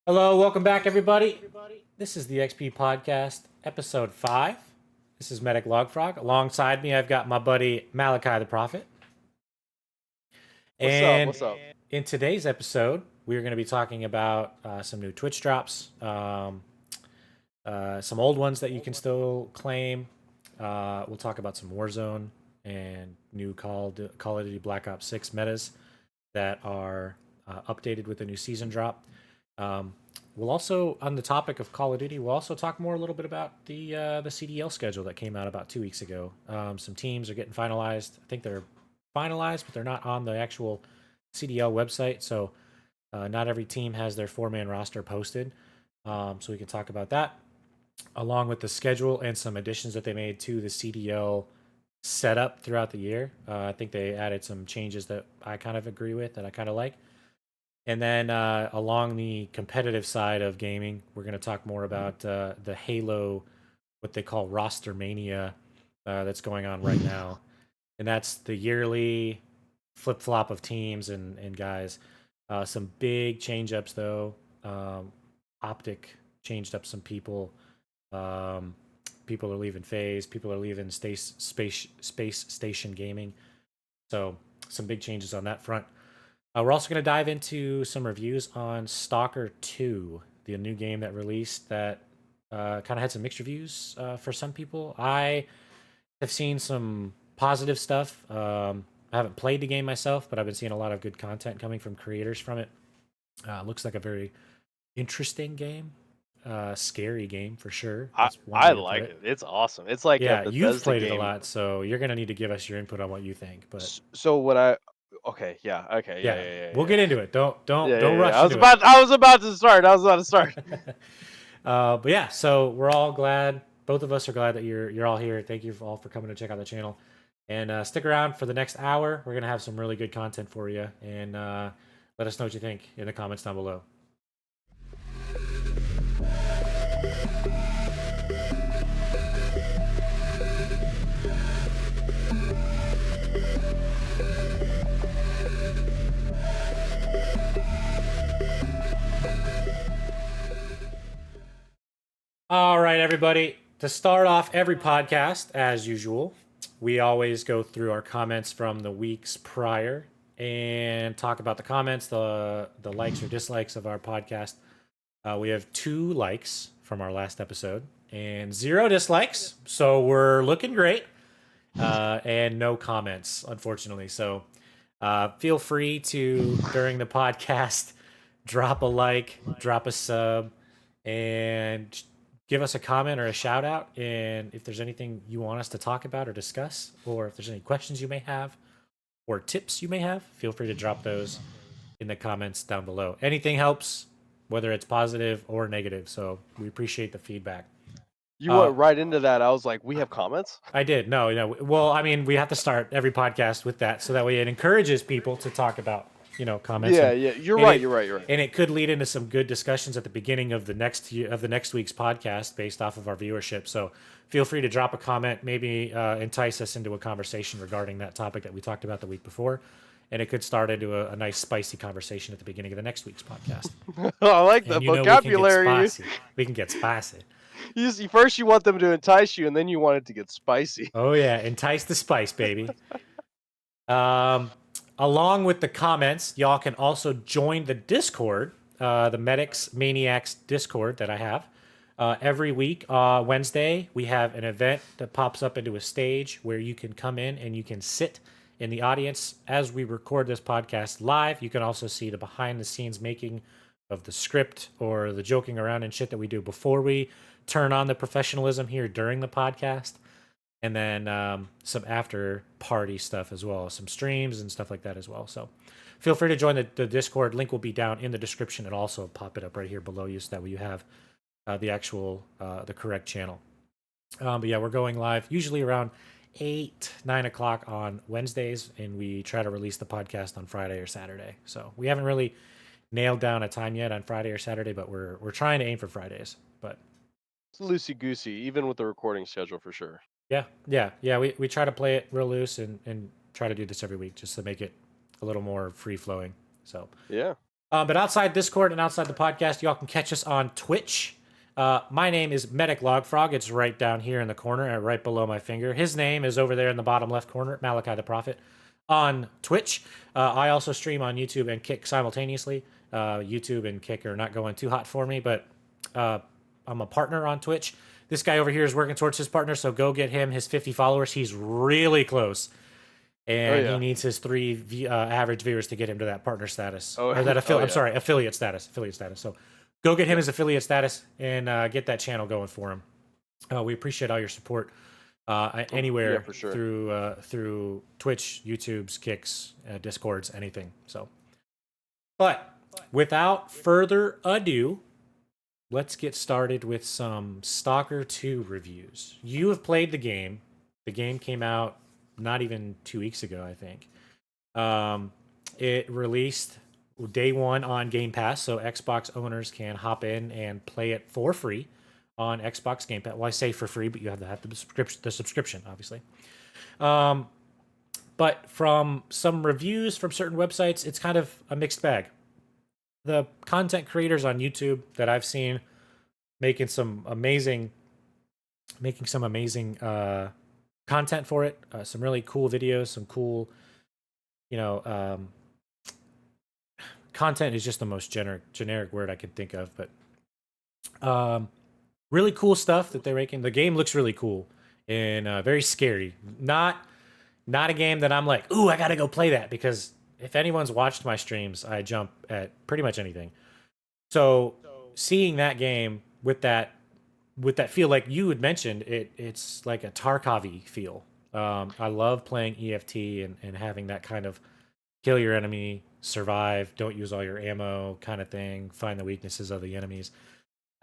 Hello, welcome back, everybody. This is the XP Podcast, episode 5. This is Medic Logfrog. Alongside me, I've got my buddy Malachi the Prophet. What's up? And What's up? in today's episode, we're going to be talking about some new Twitch drops, some old ones that you can still claim. We'll talk about some Warzone and new Call of Duty Black Ops 6 metas that are updated with the new season drop. We'll also, on the topic of Call of Duty, we'll also talk more a little bit about the CDL schedule that came out about 2 weeks ago. Some teams are getting finalized. I think they're finalized, but they're not on the actual CDL website. So not every team has their 4-man roster posted. So we can talk about that, along with the schedule and some additions that they made to the CDL setup throughout the year. I think they added some changes that I kind of agree with, that I kind of like. And then along the competitive side of gaming, we're going to talk more about the Halo, what they call Rostermania, that's going on right now. And that's the yearly flip flop of teams and guys. Some big change ups, though. Optic changed up some people. People are leaving Phase. People are leaving Space Station Gaming. So some big changes on that front. We're also going to dive into some reviews on Stalker 2, the new game that released that kind of had some mixed reviews for some people. I have seen some positive stuff. I haven't played the game myself, but I've been seeing a lot of good content coming from creators from it. Looks like a very interesting game, scary game for sure. I That's one I way to put like it. it. It's awesome. It's like a Yeah, you've Bethesda played it a game. lot, so you're going to need to give us your input on what you think. But So when I okay, yeah, okay, yeah, yeah, we'll get into it. Don't yeah, don't yeah, don't yeah, yeah. rush into it. I was about to start. I was about to start. But yeah, so we're all glad. Both of us are glad that you're all here. Thank you all for coming to check out the channel, and stick around for the next hour. We're gonna have some really good content for you, and let us know what you think in the comments down below. All right, everybody. To start off every podcast, as usual, we always go through our comments from the weeks prior and talk about the comments, the likes or dislikes of our podcast. We have 2 likes from our last episode and 0 dislikes, so we're looking great. And no comments, unfortunately. So feel free to, during the podcast, drop a like, drop a sub, and give us a comment or a shout out. And if there's anything you want us to talk about or discuss, or if there's any questions you may have or tips you may have, feel free to drop those in the comments down below. Anything helps, whether it's positive or negative. So we appreciate the feedback. You Uh, went right into that. I was like, we have comments. I did. No. Well, I mean, we have to start every podcast with that, so that way it encourages people to talk about, comments, Yeah, yeah. You're and right. it You're right. You're right. and it could lead into some good discussions at the beginning of the next week's podcast based off of our viewership. So feel free to drop a comment, maybe entice us into a conversation regarding that topic that we talked about the week before, and it could start into a nice spicy conversation at the beginning of the next week's podcast. I like the And we can get vocabulary. spicy. We can get spicy. First, you want them to entice you, and then you want it to get spicy. Oh yeah, entice the spice, baby. Along with the comments, y'all can also join the Discord, the Medics Maniacs Discord that I have. Every week, Wednesday, we have an event that pops up into a stage where you can come in and you can sit in the audience as we record this podcast live. You can also see the behind the scenes making of the script or the joking around and shit that we do before we turn on the professionalism here during the podcast. And then some after party stuff as well, some streams and stuff like that as well. So feel free to join the Discord. Link will be down in the description and also pop it up right here below you, so that way you have the actual, the correct channel. But yeah, we're going live usually around 8-9 o'clock on Wednesdays, and we try to release the podcast on Friday or Saturday. So we haven't really nailed down a time yet on Friday or Saturday, but we're trying to aim for Fridays. But It's loosey goosey, even with the recording schedule for sure. yeah. We try to play it real loose and try to do this every week just to make it a little more free flowing. So Yeah. But outside Discord and outside the podcast, y'all can catch us on Twitch. My name is Medic Logfrog. It's right down here in the corner, right below my finger. His name is over there in the bottom left corner, Malachi the Prophet, on Twitch. I also stream on YouTube and Kick simultaneously. YouTube and Kick are not going too hot for me, but I'm a partner on Twitch. This guy over here is working towards his partner, so go get him his 50 followers. He's really close. And he needs his 3 average viewers to get him to that partner status. Or that affiliate. I'm sorry, affiliate status. Affiliate status. So go get him his affiliate status and get that channel going for him. We appreciate all your support anywhere for sure. through Twitch, YouTube's, Kicks, Discords, anything. So, but without further ado, let's get started with some Stalker 2 reviews. You have played the game. The game came out not even 2 weeks ago, I think. It released day one on Game Pass, so Xbox owners can hop in and play it for free on Xbox Game Pass. Well, I say for free, but you have to have the subscription, obviously. But from some reviews from certain websites, it's kind of a mixed bag. The content creators on YouTube that I've seen making some amazing content for it, some really cool videos, some cool, content is just the most generic word I can think of, but really cool stuff that they're making. The game looks really cool and very scary. Not a game that I'm like, ooh, I gotta go play that, because if anyone's watched my streams, I jump at pretty much anything. So seeing that game with that feel, like you had mentioned, it's like a Tarkov-y feel. I love playing EFT and having that kind of kill your enemy, survive, don't use all your ammo kind of thing, find the weaknesses of the enemies.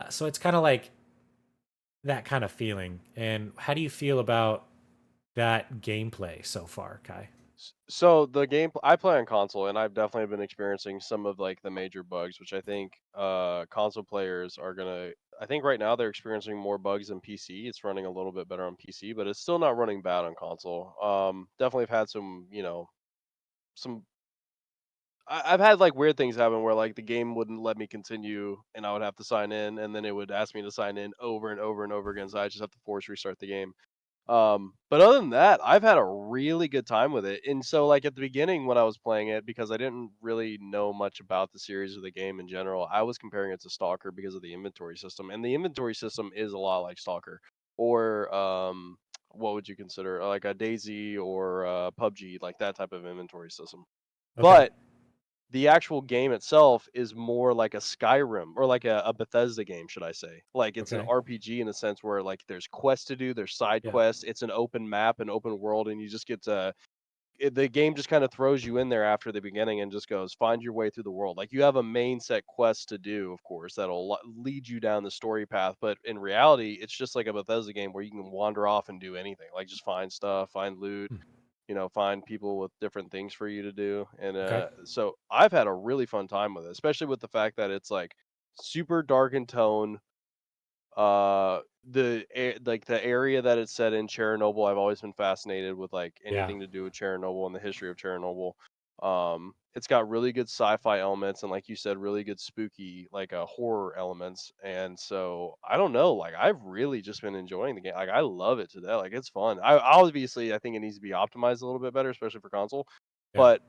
So it's kind of like that kind of feeling. And how do you feel about that gameplay so far, Kai? So the game I play on console, and I've definitely been experiencing some of like the major bugs, which I think console players are gonna. I think right now they're experiencing more bugs than PC. It's running a little bit better on PC, but it's still not running bad on console. Definitely have had some, some. I've had like weird things happen where like the game wouldn't let me continue, and I would have to sign in, and then it would ask me to sign in over and over and over again. So I just have to force restart the game. But other than that, I've had a really good time with it. And so, like at the beginning when I was playing it, because I didn't really know much about the series or the game in general, I was comparing it to Stalker because of the inventory system. And the inventory system is a lot like Stalker, or what would you consider like a Daisy or PUBG, like that type of inventory system. Okay. But the actual game itself is more like a Skyrim or like a Bethesda game, should I say. Like it's an Okay. RPG in the sense where like there's quests to do, there's side Yeah. quests, it's an open map, an open world, and you just get to the game just kind of throws you in there after the beginning and just goes find your way through the world. Like you have a main set quest to do, of course, that'll lead you down the story path, but in reality, it's just like a Bethesda game where you can wander off and do anything, like just find stuff, find loot, Hmm. find people with different things for you to do. And Okay. so I've had a really fun time with it, especially with the fact that it's like super dark in tone. Like the area that it's set in, Chernobyl, I've always been fascinated with like Yeah. anything to do with Chernobyl and the history of Chernobyl. It's got really good sci-fi elements and, like you said, really good spooky like horror elements. And so I don't know, like I've really just been enjoying the game. Like I love it to that. Like it's fun. I think it needs to be optimized a little bit better, especially for console. Yeah. But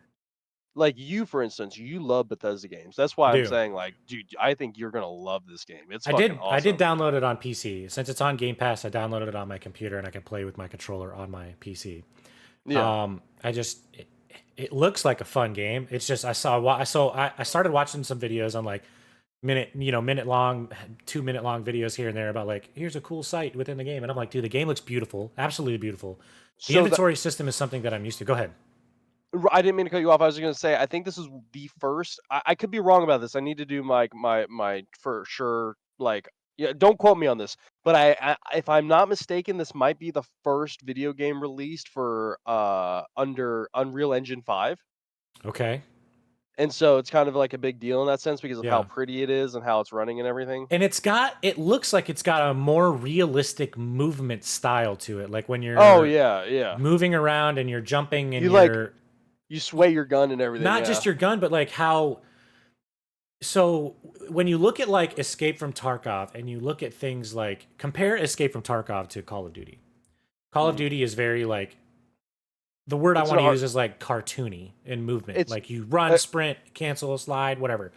like you, for instance, you love Bethesda games. That's I why I'm do. saying, like, dude, I think you're gonna love this game. It's I fucking did. I did awesome. download it on PC. Since it's on Game Pass, I downloaded it on my computer and I can play with my controller on my PC. Yeah. I just it looks like a fun game. It's just I started watching some videos on like minute long, 2 minute long videos here and there about like here's a cool site within the game, and I'm like, dude, the game looks beautiful, absolutely beautiful. The So that inventory system is something that I'm used to. Go ahead. I didn't mean to cut you off. I was gonna say I think this is the first. I could be wrong about this. I need to do my for sure. Like, yeah, don't quote me on this, but if I'm not mistaken, this might be the first video game released for under Unreal Engine 5. Okay. And so it's kind of like a big deal in that sense because of how Yeah. pretty it is and how it's running and everything. And it looks like it's got a more realistic movement style to it. Like when Oh you're yeah, yeah. moving around and you're jumping and You like you're you sway your gun and everything. not Yeah. just your gun, but like how So when you look at like Escape from Tarkov and you look at things like compare Escape from Tarkov to Call of Duty. Call of Mhm. Duty is very like the word I It's an want to art. use is like cartoony in movement. It's Like you run, a, sprint, cancel, slide, whatever.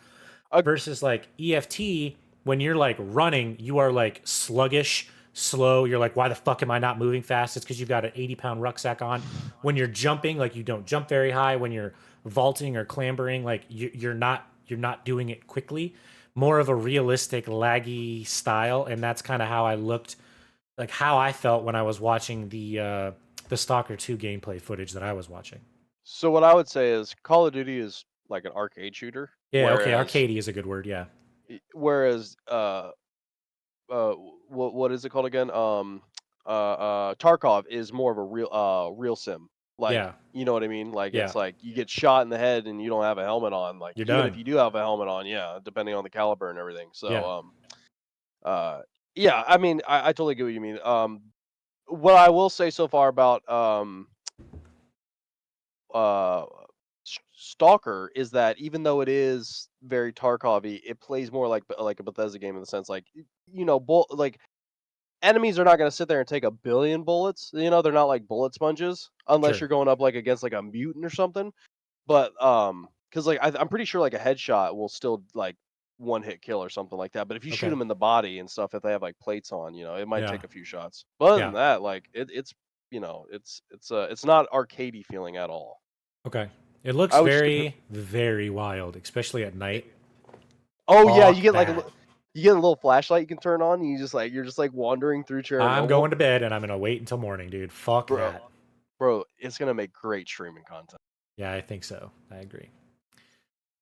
a Versus like EFT, when you're like running, you are like sluggish, slow. You're like, why the fuck am I not moving fast? It's because you've got an 80-pound rucksack on. When you're jumping, like you don't jump very high. When you're vaulting or clambering, like you're not doing it quickly. More of a realistic, laggy style, and that's kind of how I looked, like how I felt when I was watching the Stalker 2 gameplay footage that I was watching. So what I would say is Call of Duty is like an arcade shooter, Yeah, okay, whereas arcadey is a good word. Yeah, whereas what is it called again? Tarkov is more of a real sim. Like, yeah, you know what I mean? Like yeah. it's like you get shot in the head and you don't have a helmet on. Like You're even if done. you do have a helmet on, yeah, depending on the caliber and everything. So Yeah, uh yeah, I mean I totally get what you mean. What I will say so far about uh Stalker is that even though it is very Tarkov-y, it plays more like a Bethesda game in the sense like like enemies are not going to sit there and take a billion bullets. You know, they're not like bullet sponges unless sure. you're going up like against like a mutant or something. But because like I'm pretty sure like a headshot will still like one hit kill or something like that. But if you shoot Okay. them in the body and stuff, if they have like plates on, it might Yeah. take a few shots. But other than Yeah. that, like it's it's not arcadey feeling at all. Okay. It looks I would just compare. very, very wild, especially at night. Oh yeah, you Fuck get like that. you get a little flashlight you can turn on. And you're just like wandering through I'm Chernobyl, going to bed and I'm gonna wait until morning, dude. Fuck bro. that. Bro, it's gonna make great streaming content. Yeah, I think so. I agree.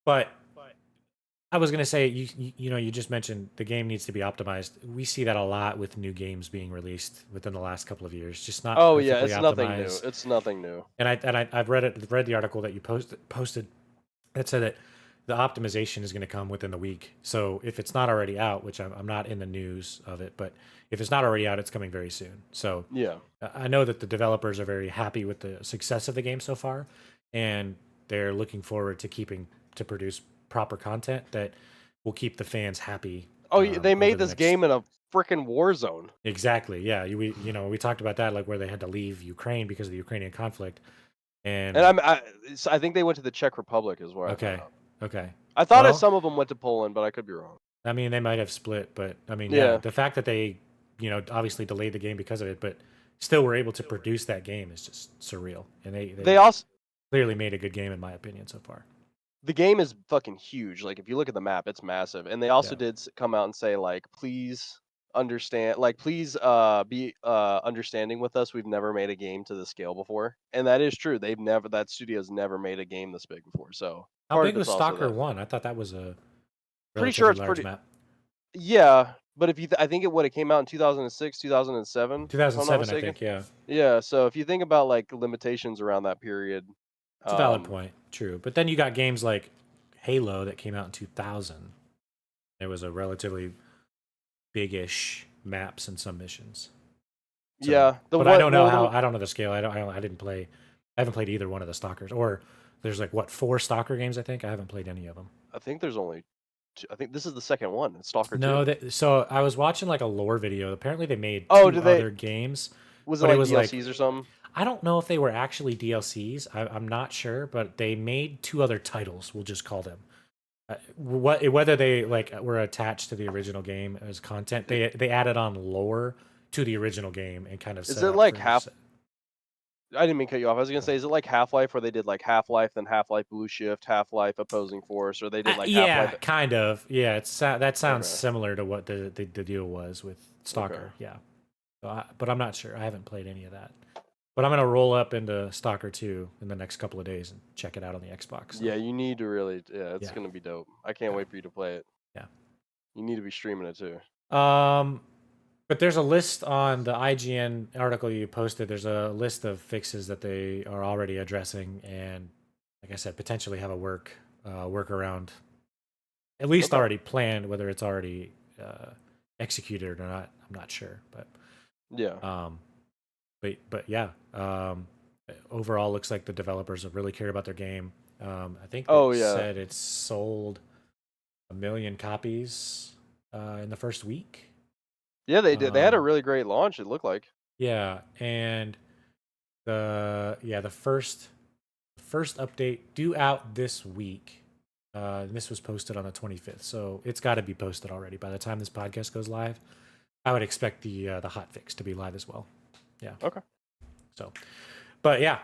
But I was gonna say, you just mentioned the game needs to be optimized. We see that a lot with new games being released within the last couple of years, just not Oh yeah, perfectly it's nothing new. optimized. It's nothing new. I've read the article that you posted that said that the optimization is going to come within the week. So if it's not already out, which I'm not in the news of it, but if it's not already out, it's coming very soon. So Yeah. I know that the developers are very happy with the success of the game so far, and they're looking forward to keeping to produce proper content that will keep the fans happy Oh, they over made the this next. game in a freaking war zone. Exactly, yeah. We talked about that, like where they had to leave Ukraine because of the Ukrainian conflict, And and I think they went to the Czech Republic is where I found okay, out. okay. I thought Well, some of them went to Poland, but I could be wrong. I mean, they might have split, but I mean, yeah, Yeah. the fact that they, obviously delayed the game because of it, but still were able to produce that game is just surreal. And they They also clearly made a good game in my opinion so far. the game is fucking huge. Like if you look at the map, it's massive. And they also Yeah. did come out and say like please understand like please be understanding with us. We've never made a game to this scale before. And that is true. That studio's never made a game this big before. So How part of big it's was also Stalker that. 1? I thought that was a Pretty sure relatively it's large pretty. map. Yeah, but if I think it would have came out in 2006, 2007, if I'm not 2007, I mistaken. think, yeah. Yeah, so if you think about like limitations around that period, It's a valid um, point. True. But then you got games like Halo that came out in 2000. There was a relatively big-ish maps and some missions. So, yeah, the but I what don't know well how. the I don't know the scale. I didn't play. I haven't played either one of the stalkers. Or there's like what, 4 stalker games? I think I haven't played any of them. I think there's only I think this is the second one, it's Stalker No, 2. so I was watching like a lore video. Apparently, they made Oh, 2 did they other games, was it but it like was like DLCs or something? I don't know if they were actually DLCs. I'm not sure, but they made 2 other titles. We'll just call them. Whether they like were attached to the original game as content, I- they added on lore to the original game and kind of Is set it up like for. half I didn't mean to cut you off. I was gonna say, is it like Half-Life where they did like Half-Life, then Half-Life Blue Shift, Half-Life Opposing Force, or they did like Yeah, Half-Life? kind of. Yeah, that sounds Okay, similar to what the deal was with okay. Stalker. Yeah, but I'm not sure. I haven't played any of that. But I'm gonna roll up into Stalker 2 in the next couple of days and check it out on the Xbox. So Yeah, you need to really. Yeah, it's yeah, gonna be dope. I can't yeah, wait for you to play it. yeah. You need to be streaming it too. But there's a list on the IGN article you posted. There's a list of fixes that they are already addressing, and like I said, potentially have a workaround at least Okay. already planned. Whether it's already executed or not, I'm not sure. Yeah. Um, but yeah, overall, looks like the developers have really cared about their game. I think they Oh yeah. said it's sold 1 million copies in the first week. Yeah, they did. They had a really great launch. It looked like. Yeah, and the first update due out this week. This was posted on the 25th, so it's got to be posted already by the time this podcast goes live. I would expect the hotfix to be live as well. Yeah. Okay. So, but yeah,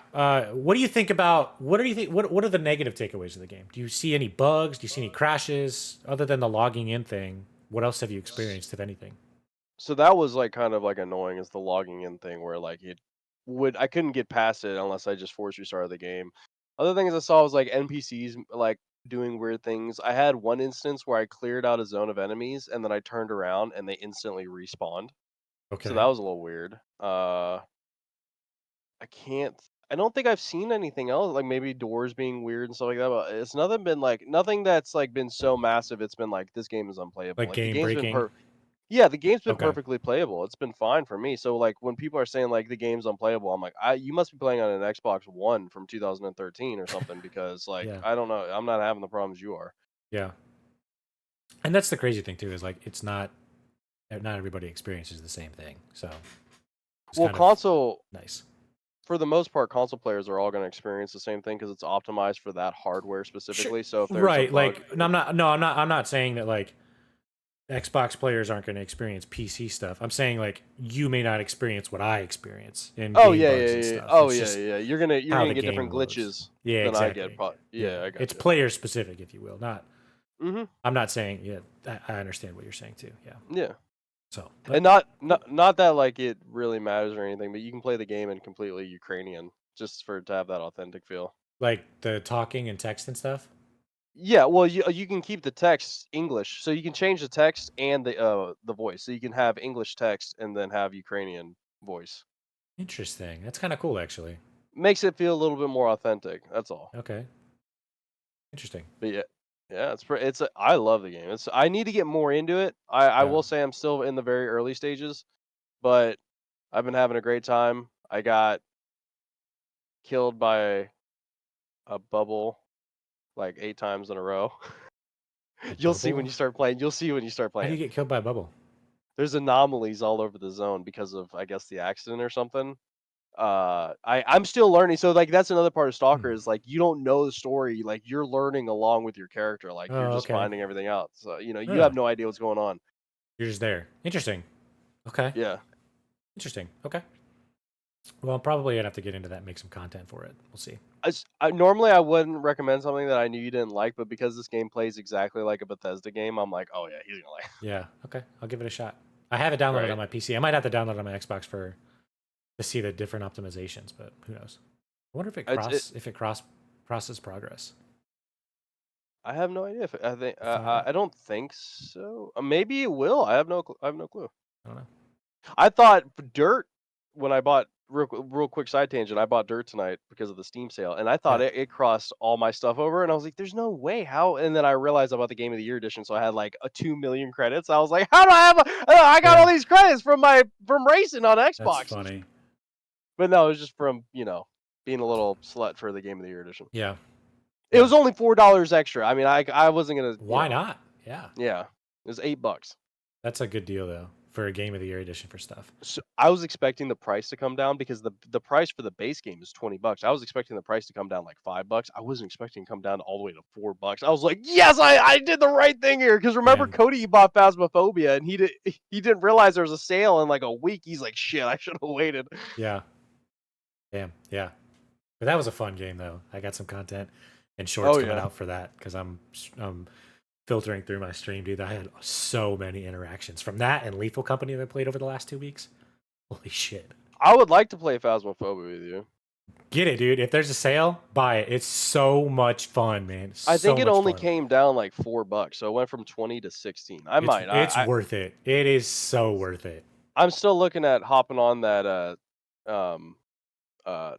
what do you think about? What do you think? What are the negative takeaways of the game? Do you see any bugs? Do you see any crashes other than the logging in thing? What else have you experienced, if anything? So that was like kind of like annoying is the logging in thing where like I couldn't get past it unless I just force restarted the game. Other things I saw was like NPCs like doing weird things. I had one instance where I cleared out a zone of enemies and then I turned around and they instantly respawned. So that Okay. was a little weird. I can't. I don't think I've seen anything else, like maybe doors being weird and stuff like that. But it's nothing that's like been so massive. It's been like this game is unplayable. Like Like the game game's been breaking? yeah, the game's been Okay. perfectly playable. It's been fine for me. So like when people are saying like the game's unplayable, I'm like, you must be playing on an Xbox One from 2013 or something because like Yeah. I don't know, I'm not having the problems you are. Yeah. And that's the crazy thing too, is like it's not everybody experiences the same thing. So it's Well, kind of console nice. for the most part, console players are all going to experience the same thing because it's optimized for that hardware Sure. specifically. So if there's a Right. bug, Like, no, I'm not saying that like Xbox players aren't going to experience PC stuff. I'm saying like you may not experience what I experience in oh game yeah, bugs yeah, and yeah, stuff. oh It's yeah, just yeah, you're how gonna the get game different loads. glitches Yeah, than I get. exactly. Yeah. Yeah, I got It's you. player specific, if you will. Not Hmm. I'm not saying yeah, I understand what you're saying too. Yeah. Yeah, So, and but cool. not that like it really matters or anything, but you can play the game in completely Ukrainian just for it to have that authentic feel. Like the talking and text and stuff. Yeah, well, you can keep the text English, so you can change the text and the voice, so you can have English text and then have Ukrainian voice. Interesting. That's kind of cool actually. Makes it feel a little bit more authentic. That's all. Okay. Interesting. But yeah, yeah, I love the game. I need to get more into it. I Yeah. will say I'm still in the very early stages, but I've been having a great time. I got killed by a bubble like 8 times in a row. A You'll see when bubble? you start playing. You'll see when you start How do you playing. get killed by a bubble? There's anomalies all over the zone because of I guess the accident or something. I'm still learning. So like that's another part of Stalker Hmm. is like you don't know the story. Like you're learning along with your character. Like you're Oh, just okay. finding everything out. So you Oh, have no idea what's going on. you're just there. Interesting. Okay. Yeah. Interesting. Okay. Well, I'm probably gonna have to get into that and make some content for it. We'll see. Normally I wouldn't recommend something that I knew you didn't like, but because this game plays exactly like a Bethesda game, I'm like, oh yeah, he's gonna like. Yeah. Okay. I'll give it a shot. I have it downloaded on Right. my PC. I might have to download it on my Xbox for to see the different optimizations, but who knows? I wonder It's it. if it cross process progress. I have no idea if I think We'll find out. I don't think so. Maybe it will. I have no clue. I don't know. I thought Dirt when I bought real quick side tangent. I bought Dirt tonight because of the Steam sale, and I thought Yeah. it crossed all my stuff over, and I was like, "There's no way how." And then I realized about the Game of the Year edition, so I had like a 2 million credits. I was like, "How do I have? I got all Damn. these credits from racing on That's Xbox." funny. But no, it was just from being a little slut for the Game of the Year edition. Yeah. It Yeah. was only $4 extra. I mean, I wasn't gonna Why not? Yeah. yeah, it was $8. That's a good deal though for a game of the year edition for stuff. So I was expecting the price to come down because the price for the base game is $20. I was expecting the price to come down like $5. I wasn't expecting to come down all the way to $4. I was like, yes, I did the right thing here. Because remember, Damn. Cody bought Phasmophobia and he didn't realize there was a sale in like a week. He's like, shit, I should have waited. Yeah. Damn. Yeah. But that was a fun game though. I got some content and shorts Oh coming yeah, out for that because I'm filtering through my stream, dude. I had so many interactions from that and Lethal Company that I played over the last 2 weeks. Holy shit. I would like to play Phasmophobia with you. Get it, dude. If there's a sale, buy it. It's so much fun, man. I think So it much only fun. came down like $4, so it went from 20 to 16. I It's might. it's worth it. It is so worth it. I'm still looking at hopping on that um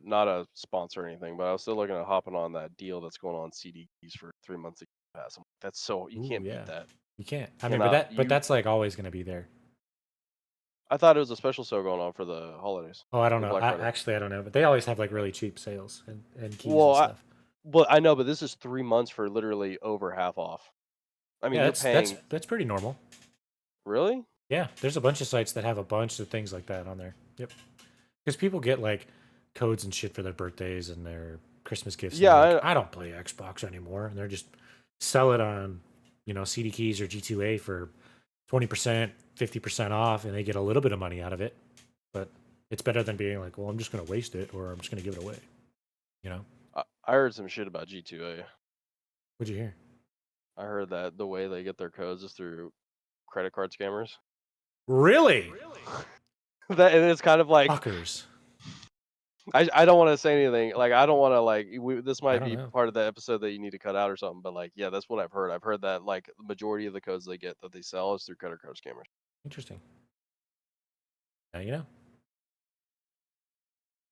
not a sponsor or anything, but I was still looking at hopping on that deal that's going on CDs for 3 months of Game Pass. That's so you Ooh, can't beat yeah. that. You can't. I mean, Cannot but you? that's like always gonna be there. I thought it was a special sale going on for the holidays Oh, I don't for know. Black Friday. Actually, I don't know. But they always have like really cheap sales and keys Well, and stuff. I know, but this is 3 months for literally over half off. I mean, Yeah, you're that's that's paying that's pretty normal. really? Yeah, there's a bunch of sites that have a bunch of things like that on there. Yep. Because people get like codes and shit for their birthdays and their Christmas gifts, and they're like, Yeah, I don't play Xbox anymore, and they're just sell it on, CD keys or G2A for 20%, 50% off, and they get a little bit of money out of it. But it's better than being like, well, I'm just gonna waste it or I'm just gonna give it away. You know? I heard some shit about G2A. What'd you hear? I heard that the way they get their codes is through credit card scammers. Really? That and it's kind of like Fuckers. I don't want to say anything. Like I don't want to like this I might don't be know. part of the episode that you need to cut out or something. But like yeah, that's what I've heard. I've heard that like the majority of the codes they get that they sell is through credit card scammers. Interesting. Now you know.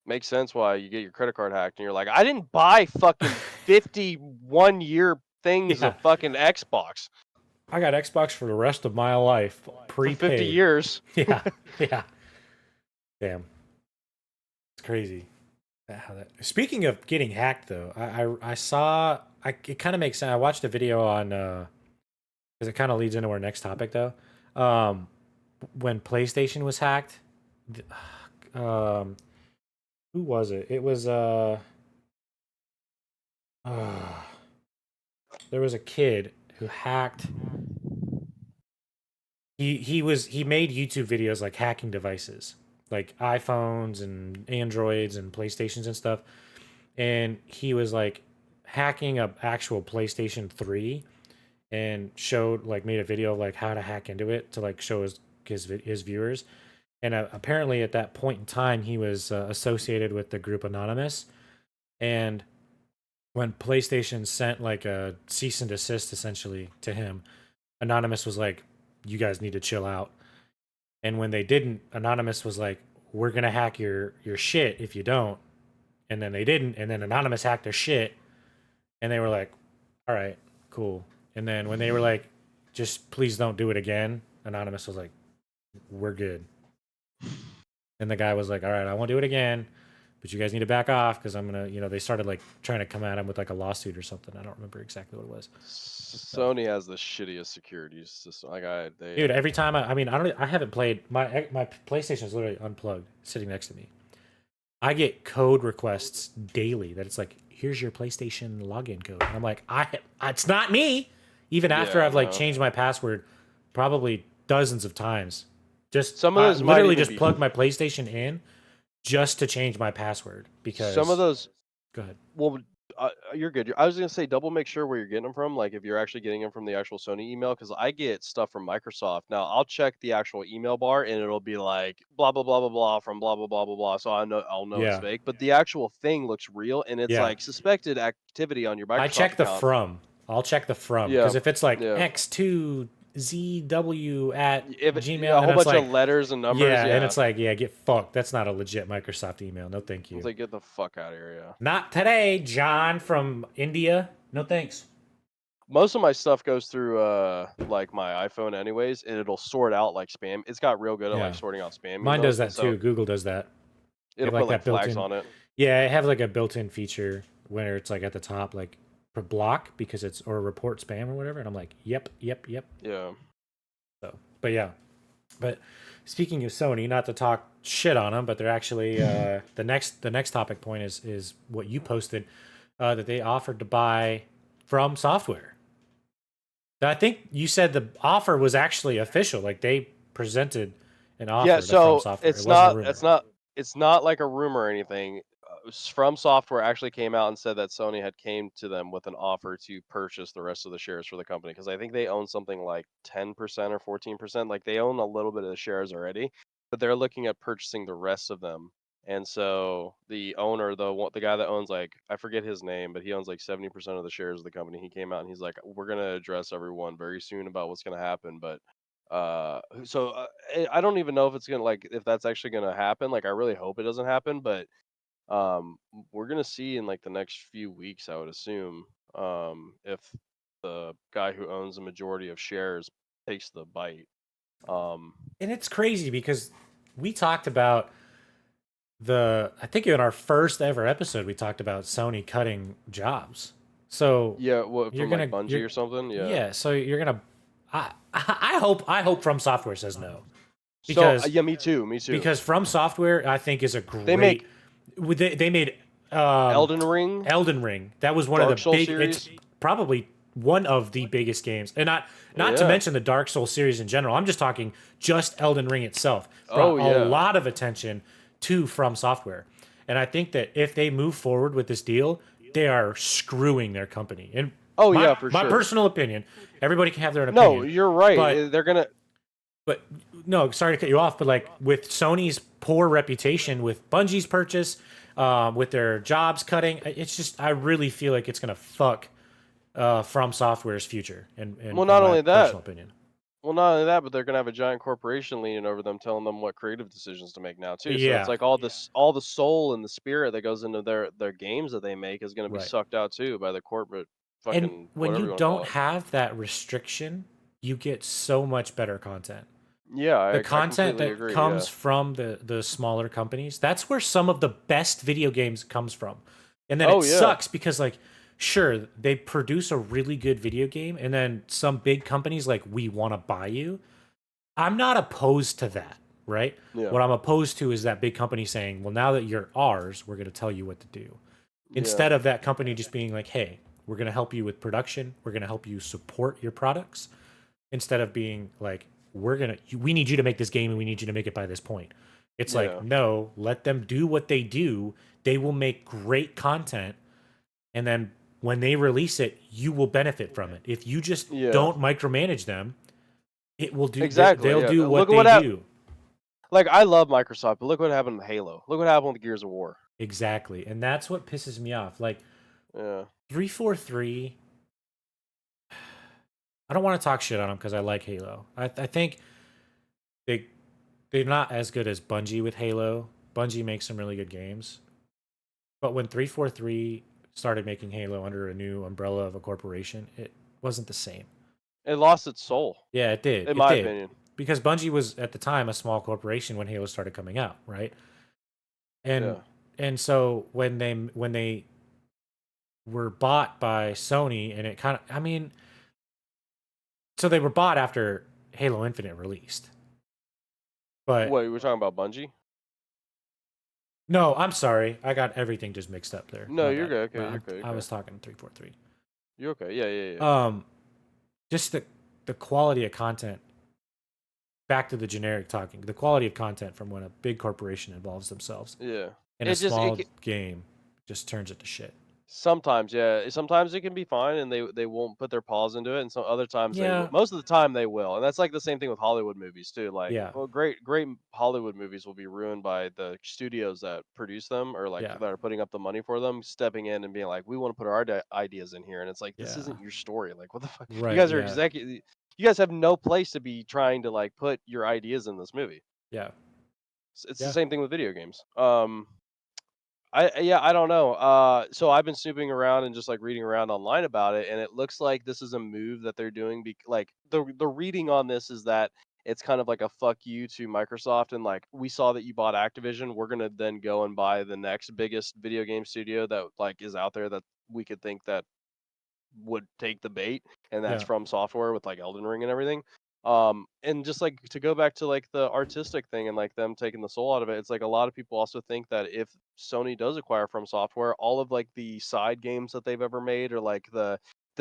Makes sense why you get your credit card hacked and you're like, I didn't buy fucking 51-year things Yeah. of fucking Xbox I got Xbox for the rest of my life, for 50 prepaid. years. Yeah. Yeah. Damn. It's crazy. How that. Speaking of getting hacked, though, I saw. It kind of makes sense. I watched a video on because it kind of leads into our next topic, though. Um, when PlayStation was hacked, um, who was it? It was uh, there was a kid who hacked. He made YouTube videos like hacking devices, like iPhones and Androids and PlayStations and stuff. And he was like hacking a actual PlayStation 3 and showed like made a video of like how to hack into it to like show his viewers. And apparently at that point in time he was associated with the group Anonymous. And when PlayStation sent like a cease and desist essentially to him, Anonymous was like, you guys need to chill out. And when they didn't, Anonymous was like, we're gonna hack your shit if you don't. And then they didn't, and then Anonymous hacked their shit, and they were like, all right, cool. And then when they were like, just please don't do it again, Anonymous was like, we're good. And the guy was like, all right, I won't do it again, but you guys need to back off because I'm gonna, they started like trying to come at him with like a lawsuit or something. I don't remember exactly what it was. So, Sony has the shittiest security system. Like dude, every time I mean, I haven't played my PlayStation is literally unplugged, sitting next to me. I get code requests daily that it's like, here's your PlayStation login code. And I'm like, it's not me. Even after yeah, I've like no. changed my password probably dozens of times. Just Some of I those might literally even just be plugged my PlayStation in just to change my password some of because those. go ahead. Well, you're good. I was gonna say double make sure where you're getting them from. Like if you're actually getting them from the actual Sony email, because I get stuff from Microsoft. Now I'll check the actual email bar and it'll be like blah blah blah blah blah from blah blah blah blah blah. So I'll know it's Yeah. fake. But the actual thing looks real and it's Yeah. like suspected activity on your I Microsoft check the account. from. I'll check the from Yeah, because if it's like yeah. X2ZW at A Gmail and whole it's bunch of like, letters and numbers, yeah, and yeah. it's like, yeah, get fucked. That's not a legit Microsoft email. No, thank It's you. like get the fuck out of here, yeah. Not today, John from India. No thanks. Most of my stuff goes through like my iPhone anyways, and it'll sort out like spam. It's got real good at like Yeah. sorting out spam Mine does emails, and that so too. Google does that. They it'll have like put like that flags built-in. on it. Yeah, I have like a built-in feature where it's like at the top, like for block because it's or report spam or whatever, and I'm like, yep, yep, yep. Yeah. So, but yeah, but speaking of Sony, not to talk shit on them, but they're actually the next topic point is what you posted that they offered to buy from software. I think you said the offer was actually official. Like they presented an Yeah, offer to From so Software. It wasn't a rumor. it's not like a rumor or anything. From Software actually came out and said that Sony had came to them with an offer to purchase the rest of the shares for the company because I think they own something like 10% or 14%. Like they own a little bit of the shares already, but they're looking at purchasing the rest of them. And so the owner, the guy that owns like I forget his name, but he owns like 70% of the shares of the company. He came out and he's like, "We're gonna address everyone very soon about what's gonna happen, but so I don't even know if it's gonna like if that's actually gonna happen. Like I really hope it doesn't happen, but we're gonna see in like the next few weeks, I would assume, if the guy who owns the majority of shares takes the bite. Um, And it's crazy because we talked about I think in our first ever episode, we talked about Sony cutting jobs. So Yeah, what you're from like gonna Bungie or something? Yeah. yeah. So you're gonna. I hope FromSoftware says no So because yeah, me too. Me too. FromSoftware I think is a They make great. They made um, Elden Ring, Elden Ring. That was one of the Dark Souls big. It's series. probably one of the biggest games, and not to Yeah. mention the Dark Souls series in general. I'm just talking just Elden Ring itself brought Oh a yeah. lot of attention to From Software, and I think that if they move forward with this deal, they are screwing their company. And Oh yeah, for my sure. personal opinion, everybody can have their own No, opinion, you're right. but They're gonna. but no, sorry to cut you off, but like with Sony's poor reputation, with Bungie's purchase, with their jobs cutting, it's just I really feel like it's gonna fuck From Software's future, Well, in not my only that. personal opinion. Well, not only that, but they're gonna have a giant corporation leaning over them, telling them what creative decisions to make now too. So it's Yeah, like all the soul and the spirit that goes into their games that they make is gonna be right. sucked out too by the corporate And fucking when whatever you you want to don't call it. have that restriction, you get so much better content. Yeah, The I content completely that agree. comes Yeah. from the smaller companies, that's where some of the best video games comes from. And then Oh it yeah. sucks because like sure, they produce a really good video game and then some big companies like we want to buy you. I'm not opposed to that, right? Yeah. What I'm opposed to is that big company saying, "Well, now that you're ours, we're going to tell you what to do." Yeah. Instead of that company just being like, "Hey, we're going to help you with production. We're going to help you support your products." Instead of being like, we need you to make this game and we need you to make it by this point. It's like, Yeah. no, let them do what they do. They will make great content. And then when they release it, you will benefit from it. If you just Yeah. don't micromanage them, Exactly. they'll Yeah. do Look what at they what happened. do. Like I love Microsoft, but look what happened with Halo. Look what happened with Gears of War. Exactly. And that's what pisses me off. Like Yeah. 343, I don't want to talk shit on them because I like Halo. I think they they're not as good as Bungie with Halo. Bungie makes some really good games. But when 343 started making Halo under a new umbrella of a corporation, it wasn't the same. It lost its soul, Yeah, it did. in It my did. opinion. Because Bungie was at the time a small corporation when Halo started coming out, right? And Yeah. so when they were bought by Sony and it kind of I mean, so they were bought after Halo Infinite released. But What, you were talking about Bungie? no, I'm sorry. I got everything just mixed up there. No, My you're bad. good. Okay, you're good. I Okay. was talking 343. You're okay. Yeah, yeah, yeah. Just the quality of content, back to the generic talking, the quality of content from when a big corporation involves themselves Yeah. in a It just small game just turns it to shit. sometimes, yeah. Sometimes it can be fine, and they won't put their paws into it, and some other times they will. Yeah, Most of the time they will, and that's like the same thing with Hollywood movies too. Like, yeah, well, great Hollywood movies will be ruined by the studios that produce them or like yeah, that are putting up the money for them, stepping in and being like, "We want to put our ideas in here," and it's like, this yeah. isn't your story. Like, what the fuck? You Right, guys are yeah, executive. You guys have no place to be trying to like put your ideas in this movie. yeah, It's the yeah, same thing with video games. Yeah, I don't know. So I've been snooping around and just like reading around online about it, and it looks like this is a move that they're doing. Like the reading on this is that it's kind of like a fuck you to Microsoft, and like we saw that you bought Activision, we're gonna then go and buy the next biggest video game studio that like is out there that we could think that would take the bait, and that's yeah, from software with like Elden Ring and everything. And just like to go back to like the artistic thing and like them taking the soul out of it, it's like a lot of people also think that if Sony does acquire from software, all of like the side games that they've ever made or like the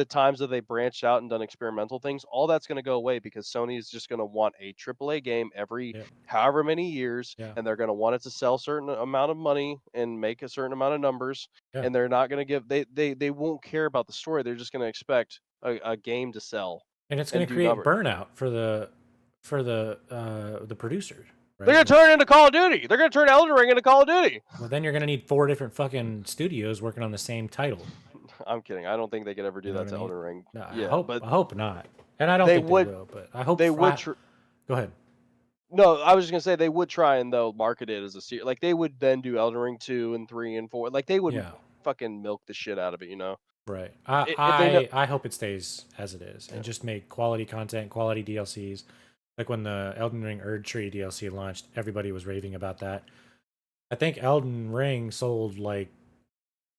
times that they branched out and done experimental things, all that's going to go away because Sony is just going to want a AAA game every yeah, however many years, yeah, and they're going to want it to sell certain amount of money and make a certain amount of numbers, yeah. and they're not going to give they won't care about the story. They're just going to expect a game to sell And it's and going to do create number. burnout for the producers, They're right? going to turn it into Call of Duty. They're going to turn Elden Ring into Call of Duty. Well, then you're going to need four different fucking studios working on the same title. I'm kidding. I don't think they could ever You do know that what I to mean? Elden Ring. No, Yeah, but I hope not, and I don't they think they would will. But I hope. they would Go ahead. no, I was just gonna say they would try and they'll market it as a series. Like they would then do Elden Ring 2 and 3 and 4. Like they would Yeah, fucking milk the shit out of it, you know. right. If they know, I hope it stays as it is and yeah. just make quality content, quality DLCs. Like when the Elden Ring Erd Tree DLC launched, everybody was raving about that. I think Elden Ring sold like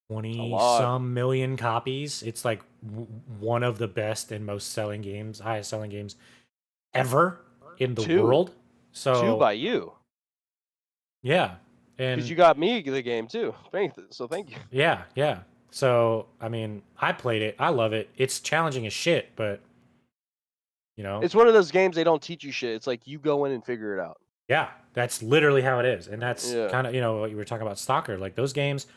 A 20 lot. some million copies. It's like one of the best and most selling games, highest selling games ever in the Two. world. Two So by you. yeah, Because and you got me the game too. So thank you. yeah, yeah. So I mean, I played it. I love it. It's challenging as shit, but you know, It's one of those games they don't teach you shit. It's like you go in and figure it out. yeah, that's literally how it is. And that's Yeah. kind of, what you were talking about Stalker. Like those games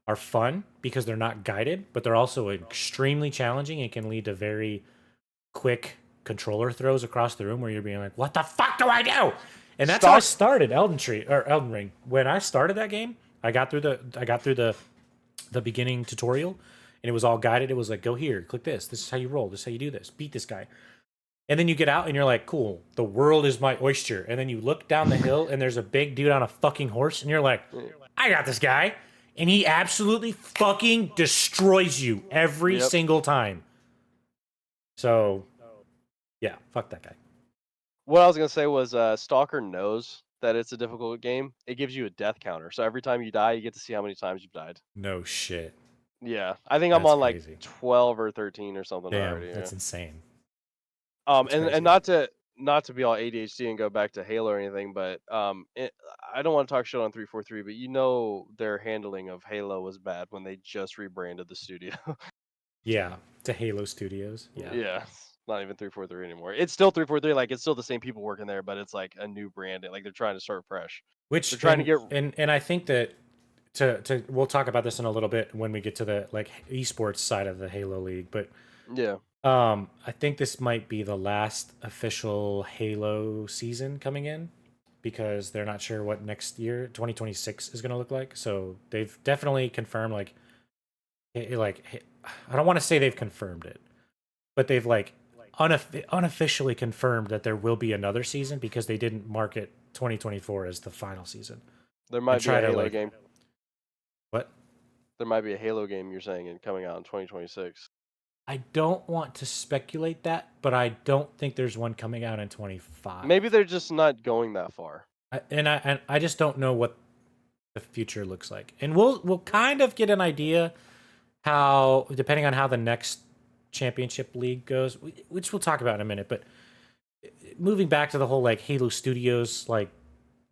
are fun because they're not guided, but they're also extremely challenging and can lead to very quick controller throws across the room where you're being like, "What the fuck do I do?" And that's how I Stock. started Elden Ring. When I started that game, I got through the beginning tutorial, and it was all guided. It was like, "Go here, click this. This is how you roll. This is how you do this. Beat this guy." And then you get out and you're like, "Cool, the world is my oyster." And then you look down the hill and there's a big dude on a fucking horse, and you're like, "I got this guy." And he absolutely fucking destroys you every Yep. single time. So, yeah, fuck that guy. What I was gonna say was, Stalker knows that it's a difficult game. It gives you a death counter, so every time you die, you get to see how many times you've died. No shit. Yeah, I think I'm That's on like crazy. 12 or 13 or something Damn, already. Yeah. that's insane. That's And crazy. not to be all ADHD and go back to Halo or anything, but I don't want to talk shit on 343, but their handling of Halo was bad when they just rebranded the studio. Yeah, to Halo Studios. Yeah. Yeah, it's not even 343 anymore. It's still 343, like it's still the same people working there, but it's like a new brand. Like they're trying to start fresh. They're Which trying to get and I think that to we'll talk about this in a little bit when we get to the like esports side of the Halo League, but yeah. I think this might be the last official Halo season coming in because they're not sure what next year 2026 is going to look like. So they've definitely confirmed I don't want to say they've confirmed it, but they've like unofficially confirmed that there will be another season because they didn't market 2024 as the final season There and might be try a to Halo like game. what. There might be a Halo game you're saying and coming out in 2026. I don't want to speculate that, but I don't think there's one coming out in 25. Maybe they're just not going that far. And I just don't know what the future looks like. And we'll kind of get an idea how, depending on how the next championship league goes, which we'll talk about in a minute. But moving back to the whole like Halo Studios like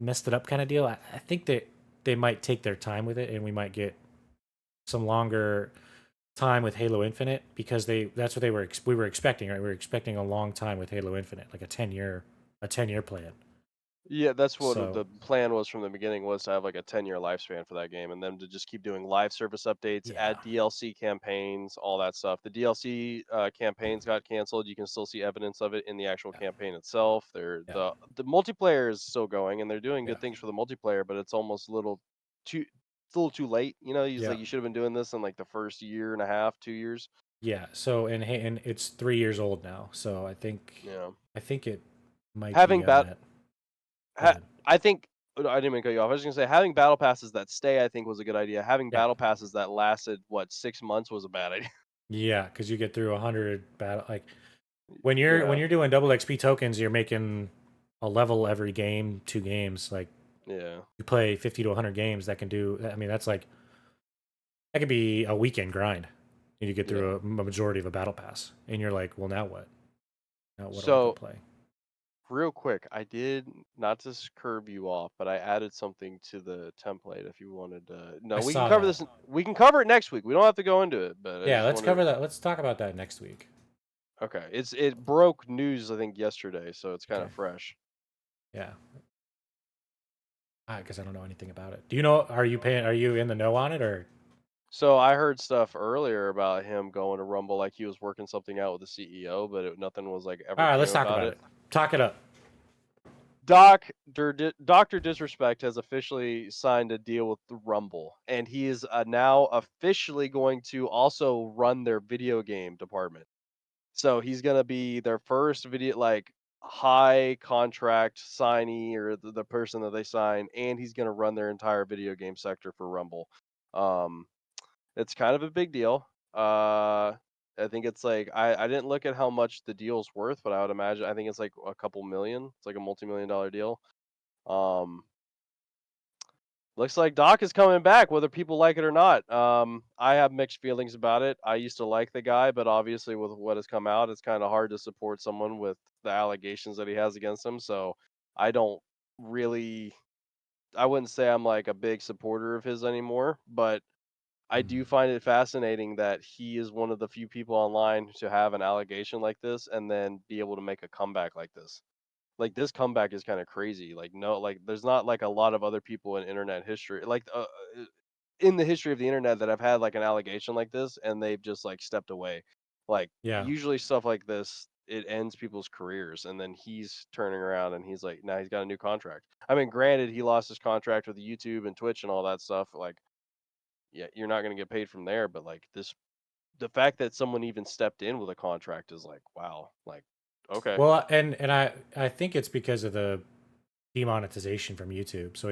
messed it up kind of deal, I think that they might take their time with it, and we might get some longer time with Halo Infinite because that's what we were expecting, right? We were expecting a long time with Halo Infinite, like a 10-year plan. Yeah, that's what So the plan was from the beginning, was to have like a 10-year lifespan for that game and then to just keep doing live service updates, yeah, add DLC campaigns, all that stuff. The DLC campaigns got canceled. You can still see evidence of it in the actual yeah, campaign itself. yeah, The multiplayer is still going and they're doing yeah, good things for the multiplayer, but it's almost a little too it's a little too late. You know, he's yeah. like you should have been doing this in like the first year and a half, 2 years. Yeah. So and it's 3 years old now. So Yeah. I think it might be Having on bat that. Go Ha ahead. I think I didn't mean to cut you off. I was gonna say having battle passes that stay, I think was a good idea. Having Yeah. battle passes that lasted, what, 6 months was a bad idea. Yeah, because you get through 100 battle like when Yeah, you're doing double XP tokens, you're making a level every game, 2 games. Like yeah, you play 50 to 100 games, that can do. I mean, that could be a weekend grind. And you get yeah. through a majority of a battle pass, and you're like, well, now what? Now what do I go So, play? real quick, I did not to curb you off, but I added something to the template if you wanted to no, I we can saw cover that. this we can cover it next week. We don't have to go into it, but I Yeah, just let's wanted cover that. Let's talk about that next week. okay. It broke news, I think, yesterday, so it's kind Okay. of fresh. Yeah. Because I don't know anything about it. Do you know? Are you paying? Are you in the know on it or? So I heard stuff earlier about him going to Rumble, like he was working something out with the CEO, but nothing was like All ever right, came let's talk about about it. it. Talk it up. Doctor Disrespect has officially signed a deal with the Rumble, and he is now officially going to also run their video game department. So he's gonna be their first video like high contract signee or the person that they sign, and he's gonna run their entire video game sector for Rumble. Um, it's kind of a big deal. I think it's like I didn't look at how much the deal's worth, but I would imagine I think it's like a couple million. It's like a multi-million-dollar deal. Um, Looks like Doc is coming back, whether people like it or not. I have mixed feelings about it. I used to like the guy, but obviously with what has come out, it's kind of hard to support someone with the allegations that he has against him. So I don't really, I wouldn't say I'm like a big supporter of his anymore, but I Mm. do find it fascinating that he is one of the few people online to have an allegation like this and then be able to make a comeback like this. Like, this comeback is kinda crazy, like, no like, there's not, like, a lot of other people in internet history like, in the history of the internet that have had, like, an allegation like this, and they've just, like, stepped away. Like, Yeah. usually stuff like this, it ends people's careers, and then he's turning around and he's like, now he's got a new contract. I mean, granted, he lost his contract with YouTube and Twitch and all that stuff, like, yeah, you're not gonna get paid from there, but, like, the fact that someone even stepped in with a contract is like, wow, like, okay. Well, and I think it's because of the demonetization from YouTube. So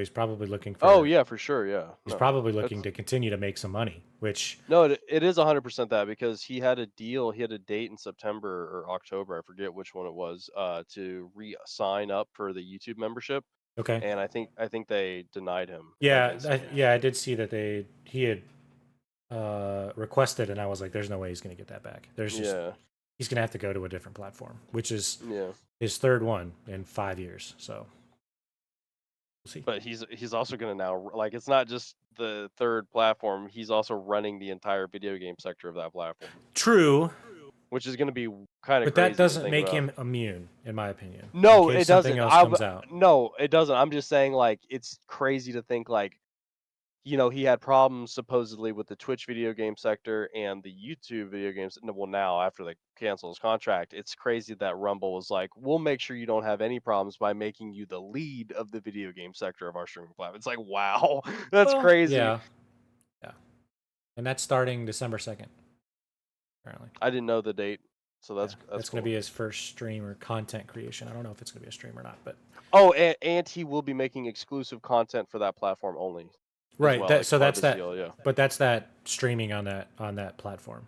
Oh, yeah, for sure, yeah. he's No. probably looking That's to continue to make some money, which No, it is 100% that because he had a deal, he had a date in September or October, I forget which one it was, to re-sign up for the YouTube membership, okay. and I think they denied him, like, Yeah, instantly. yeah, I did see that he had requested, and I was like, "There's no way he's going to get that back. Yeah, He's going to have to go to a different platform, which is yeah, his third one in 5 years. So we'll see." but he's also gonna now like, it's not just the 3rd platform, he's also running the entire video game sector of that platform, True, which is gonna be kinda but that crazy to doesn't think make about. him immune, in my opinion, in No, case it something doesn't. else comes out. No, it doesn't. I'm just saying, like, it's crazy to think, like, he had problems supposedly with the Twitch video game sector and the YouTube video games. Well, now after they cancel his contract, it's crazy that Rumble was like, "We'll make sure you don't have any problems by making you the lead of the video game sector of our streaming platform." It's like, wow, that's Well, crazy. yeah, yeah, and that's starting December 2nd, apparently. I didn't know the date, so Yeah, that's that's going to cool. be his first stream or content creation. I don't know if it's going to be a stream or not, but Oh, and he will be making exclusive content for that platform only, as right. well, That like so part of that's his that, deal. Yeah. but that's that streaming on that platform.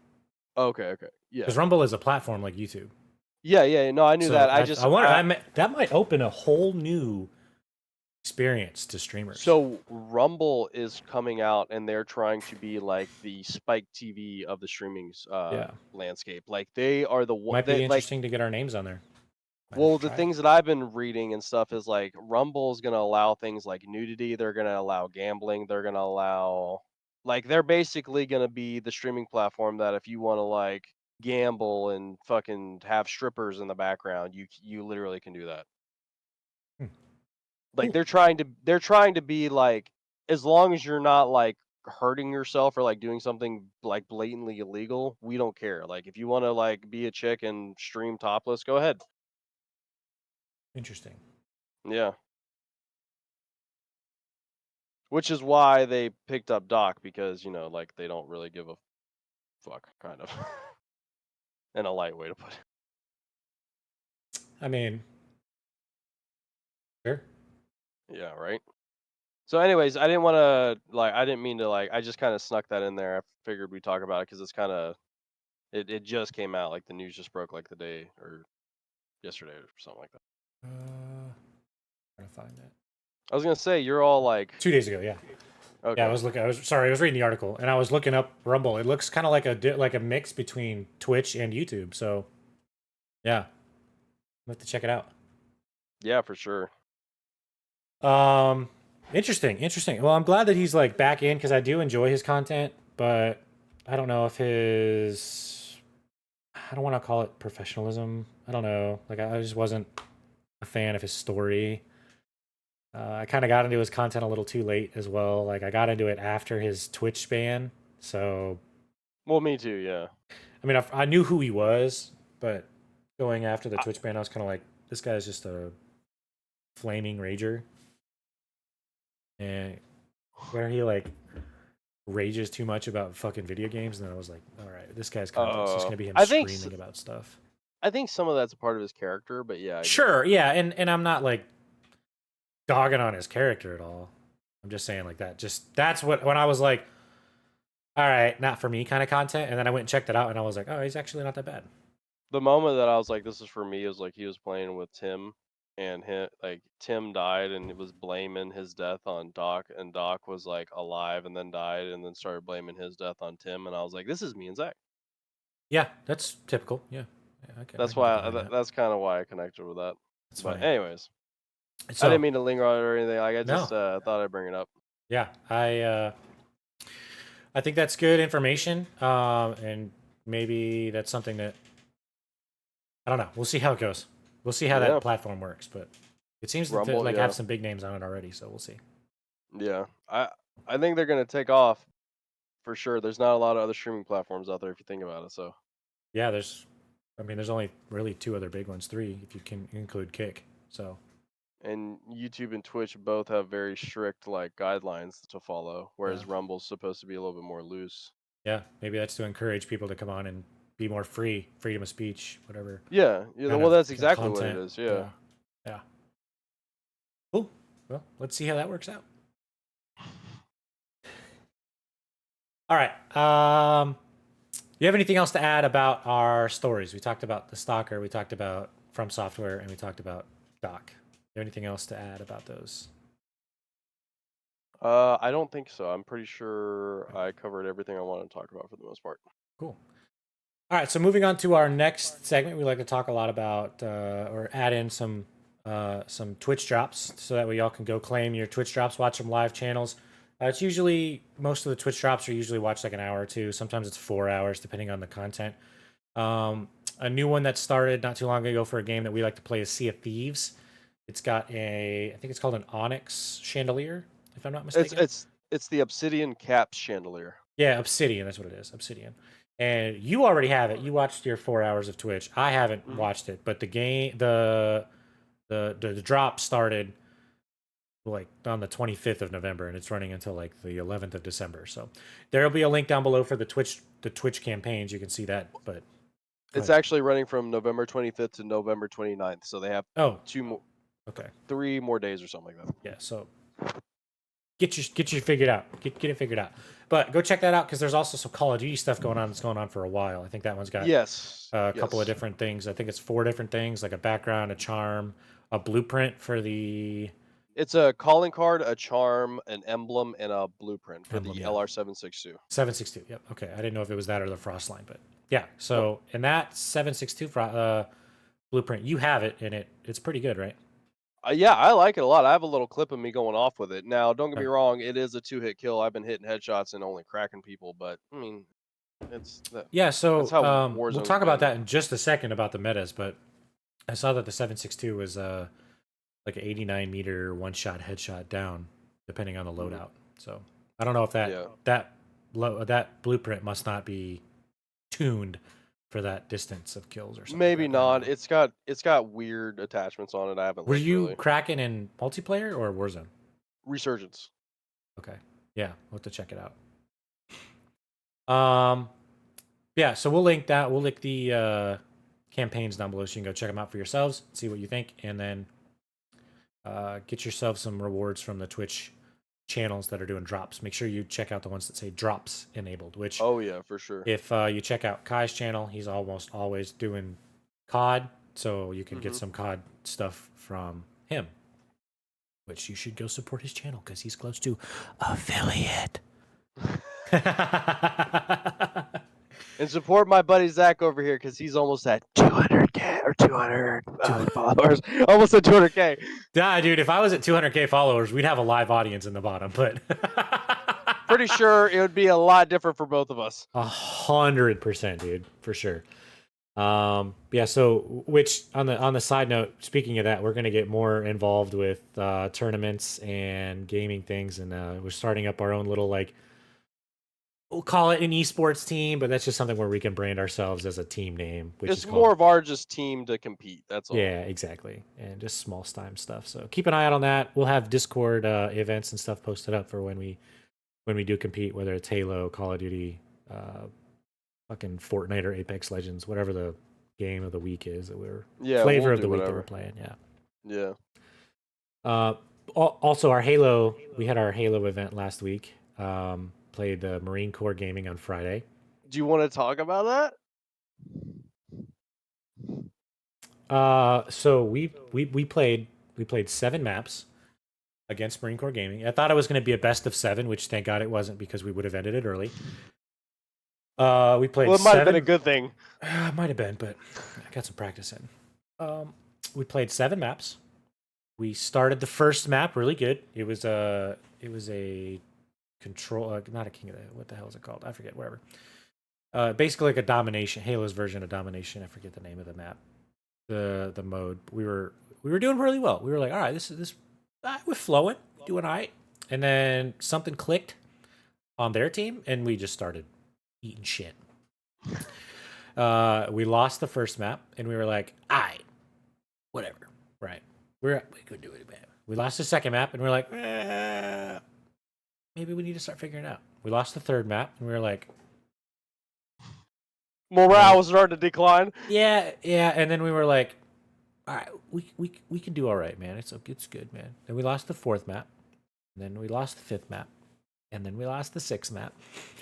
Okay. Okay. Because Yeah. Rumble is a platform like YouTube. Yeah. Yeah. No, I knew So that. I wonder that might open a whole new experience to streamers. So Rumble is coming out and they're trying to be like the Spike TV of the Yeah, landscape. Like they are the one might be that like interesting to get our names on there. Might have well to the try it. things that I've been reading and stuff is like Rumble is going to allow things like nudity, they're going to allow gambling, they're going to allow like they're basically going to be the streaming platform that if you want to like gamble and fucking have strippers in the background, you literally can do that. Hmm, Like, cool. they're trying to be, like, as long as you're not, like, hurting yourself or, like, doing something, like, blatantly illegal, we don't care. Like, if you wanna, like, be a chick and stream topless, go ahead. Interesting. Yeah. Which is why they picked up Doc because, like, they don't really give a fuck, kind of, in a light way to put it. I mean, sure. Yeah, right? So, anyways, I didn't mean to, like I just kinda snuck that in there. I figured we'd talk about it because it's kinda it just came out, like, the news just broke, like, the day or yesterday or something like that. Trying to find it. I was gonna say you're all like 2 days ago. Yeah. Yeah, I okay. was looking. I was sorry. I was reading the article and I was looking up Rumble. It looks kind of like like a mix between Twitch and YouTube. So yeah, I'll have to check it out. Yeah, for sure. Um, interesting, interesting. Well, I'm glad that he's like back in because I do enjoy his content, but I don't know if his, I don't want to call it professionalism. I don't know. Like I just wasn't a fan of his story. I kind of got into his content a little too late as well. Like I got into it after his Twitch ban, so Well, me too. Yeah. I mean I knew who he was, but going after the Twitch ban, I was kind of like, this guy's just a flaming rager, and where he like rages too much about fucking video games, and then I was like, all right, this guy's content's just gonna be him I think s- screaming about stuff. I think some of that's a part of his character, but yeah, I get Sure, that. yeah, and I'm not like dogging on his character at all. I'm just saying like that. Just that's what when I was like, all right, not for me kind of content, and then I went and checked it out, and I was like, oh, he's actually not that bad. The moment that I was like, "This is for me," is like he was playing with Tim. and Tim died, and it was blaming his death on Doc, and Doc was like alive and then died, and then started blaming his death on Tim, and I was like, this is me and Zach. Yeah, that's typical. Yeah, I That's can get why behind that. that's kind of why I connected with that. That's But funny. anyways, I So didn't mean to linger on it or anything. Like I no, just thought I'd bring it up. yeah, I think that's good information. And maybe that's something that I don't know. We'll see how it goes. We'll see how that Yeah, platform works, but it seems to Rumble. like Yeah, have some big names on it already. So we'll see. yeah. I think they're gonna take off for sure. There's not a lot of other streaming platforms out there if you think about it. So, Yeah, I mean, there's only really two other big ones, three if you can include Kick. So and YouTube and Twitch both have very strict like guidelines to follow, yeah, whereas Rumble's supposed to be a little bit more loose. yeah, maybe that's to encourage people to come on and be more free, freedom of speech, whatever Yeah, yeah. kind Well, of that's exactly what it content. is. Yeah. Yeah, yeah. Cool. Well, let's see how that works out. All right. You have anything else to add about our stories? We talked about the Stalker, we talked about FromSoftware, and we talked about Doc. You have anything else to add about those? I don't think so. I'm pretty sure I covered everything I wanted to talk about for the most part. Cool. All right, so moving on to our next segment, we like to talk a lot about or add in some Twitch drops, so that way y'all can go claim your Twitch drops, watch some live channels. It's usually most of the Twitch drops are usually watched like an hour or two. Sometimes it's 4 hours, depending on the content. A new one that started not too long ago for a game that we like to play is Sea of Thieves. It's got I think it's called an onyx chandelier, if I'm not It's mistaken. it's it's the Obsidian Caps chandelier. Yeah, Obsidian. That's what it is. Obsidian. And you already have it. You watched your 4 hours of Twitch. I haven't Hmm. watched it, but the game, the drop started like on the 25th of November, and it's running until like the 11th of December. So there'll be a link down below for the Twitch campaigns. You can see that. But go It's ahead. actually running from November 25th to November 29th, so they have Oh, two more, okay. 3 more days or something like that. Yeah. So get you figured out. Get it figured out. But go check that out because there's also some Call of Duty stuff going on that's going on for a while. I think that one's got Yes, a couple of yes. different things. I think it's 4 different things, like a background, a charm, a blueprint for the It's a calling card, a charm, an emblem, and a blueprint for emblem. the Yeah, LR762. 762. Yep. Okay, I didn't know if it was that or the frost line, but yeah. Nope. So in that 762 blueprint, you have it, and it's pretty good, right? Yeah, I like it a lot. I have a little clip of me going off with it. Now, don't get me Okay. wrong, it is a 2-hit kill. I've been hitting headshots and only cracking people, but I mean, Yeah. that's So how we'll Warzone's talk about been. that in just a second about the metas, but I saw that the 762 was like an 89-meter one-shot headshot down, depending on the Mhm. loadout. So I don't know if Yeah. that blueprint must not be tuned for that distance of kills or something like Maybe that. But I don't not. know. It's got weird attachments on it. I haven't Were looked you really. cracking in multiplayer or Warzone? Resurgence. Okay, yeah, we'll have to check it out. Um, yeah, so we'll link that. We'll link the campaigns down below, so you can go check them out for yourselves, see what you think, and then get yourself some rewards from the Twitch channels that are doing drops. Make sure you check out the ones that say drops enabled, which Oh yeah, for sure. if you check out Kai's channel, he's almost always doing COD, so you can get Hmm. some COD stuff from him, which you should go support his channel because he's close to affiliate. And support my buddy Zach over here because he's almost at 200K or 200 followers. Almost at 200K. Yeah, dude, if I was at 200K followers, we'd have a live audience in the bottom, but Pretty sure it would be a lot different for both of us. 100%, dude, for sure. Yeah, so which on the side note, speaking of that, we're gonna get more involved with tournaments and gaming things, and we're starting up our own little like we'll call it an esports team, but that's just something where we can brand ourselves as a team name, which is It's called more of our just team to compete. That's all. yeah, exactly, and just small time stuff. So keep an eye out on that. We'll have Discord events and stuff posted up for when we do compete, whether it's Halo, Call of Duty, fucking Fortnite or Apex Legends, whatever the game of the week is that we're Yeah, we'll flavor of the do week that we're whatever. playing. Yeah. Yeah. Uh, Also, our Halo, we had our Halo event last week. Played the Marine Corps Gaming on Friday. Do you want to talk about that? So we played 7 maps against Marine Corps Gaming. I thought it was going to be a best of 7, which thank God it wasn't because we would have ended it early. We played Well, it might have been a 7. good thing. Might have been, but I got some practice in. We played 7 maps. We started the first map really good. It was a control, not a king of the, what the hell is it called? I forget. Whatever. Basically like a domination, Halo's version of domination. I forget the name of the map, the mode. We were doing really well. We were like, all right, this we're flowing, doing all right. And then something clicked on their team, and we just started eating shit. We lost the first map, and we were like, all right, whatever, right? We could do it, man. We lost the second map, and we are like, maybe we need to start figuring it out. We lost the third map, and we were like, morale was starting to decline. Yeah, and then we were like, all right, we can do all right, man. It's good, man. Then we lost the fourth map, and then we lost the fifth map, and then we lost the sixth map,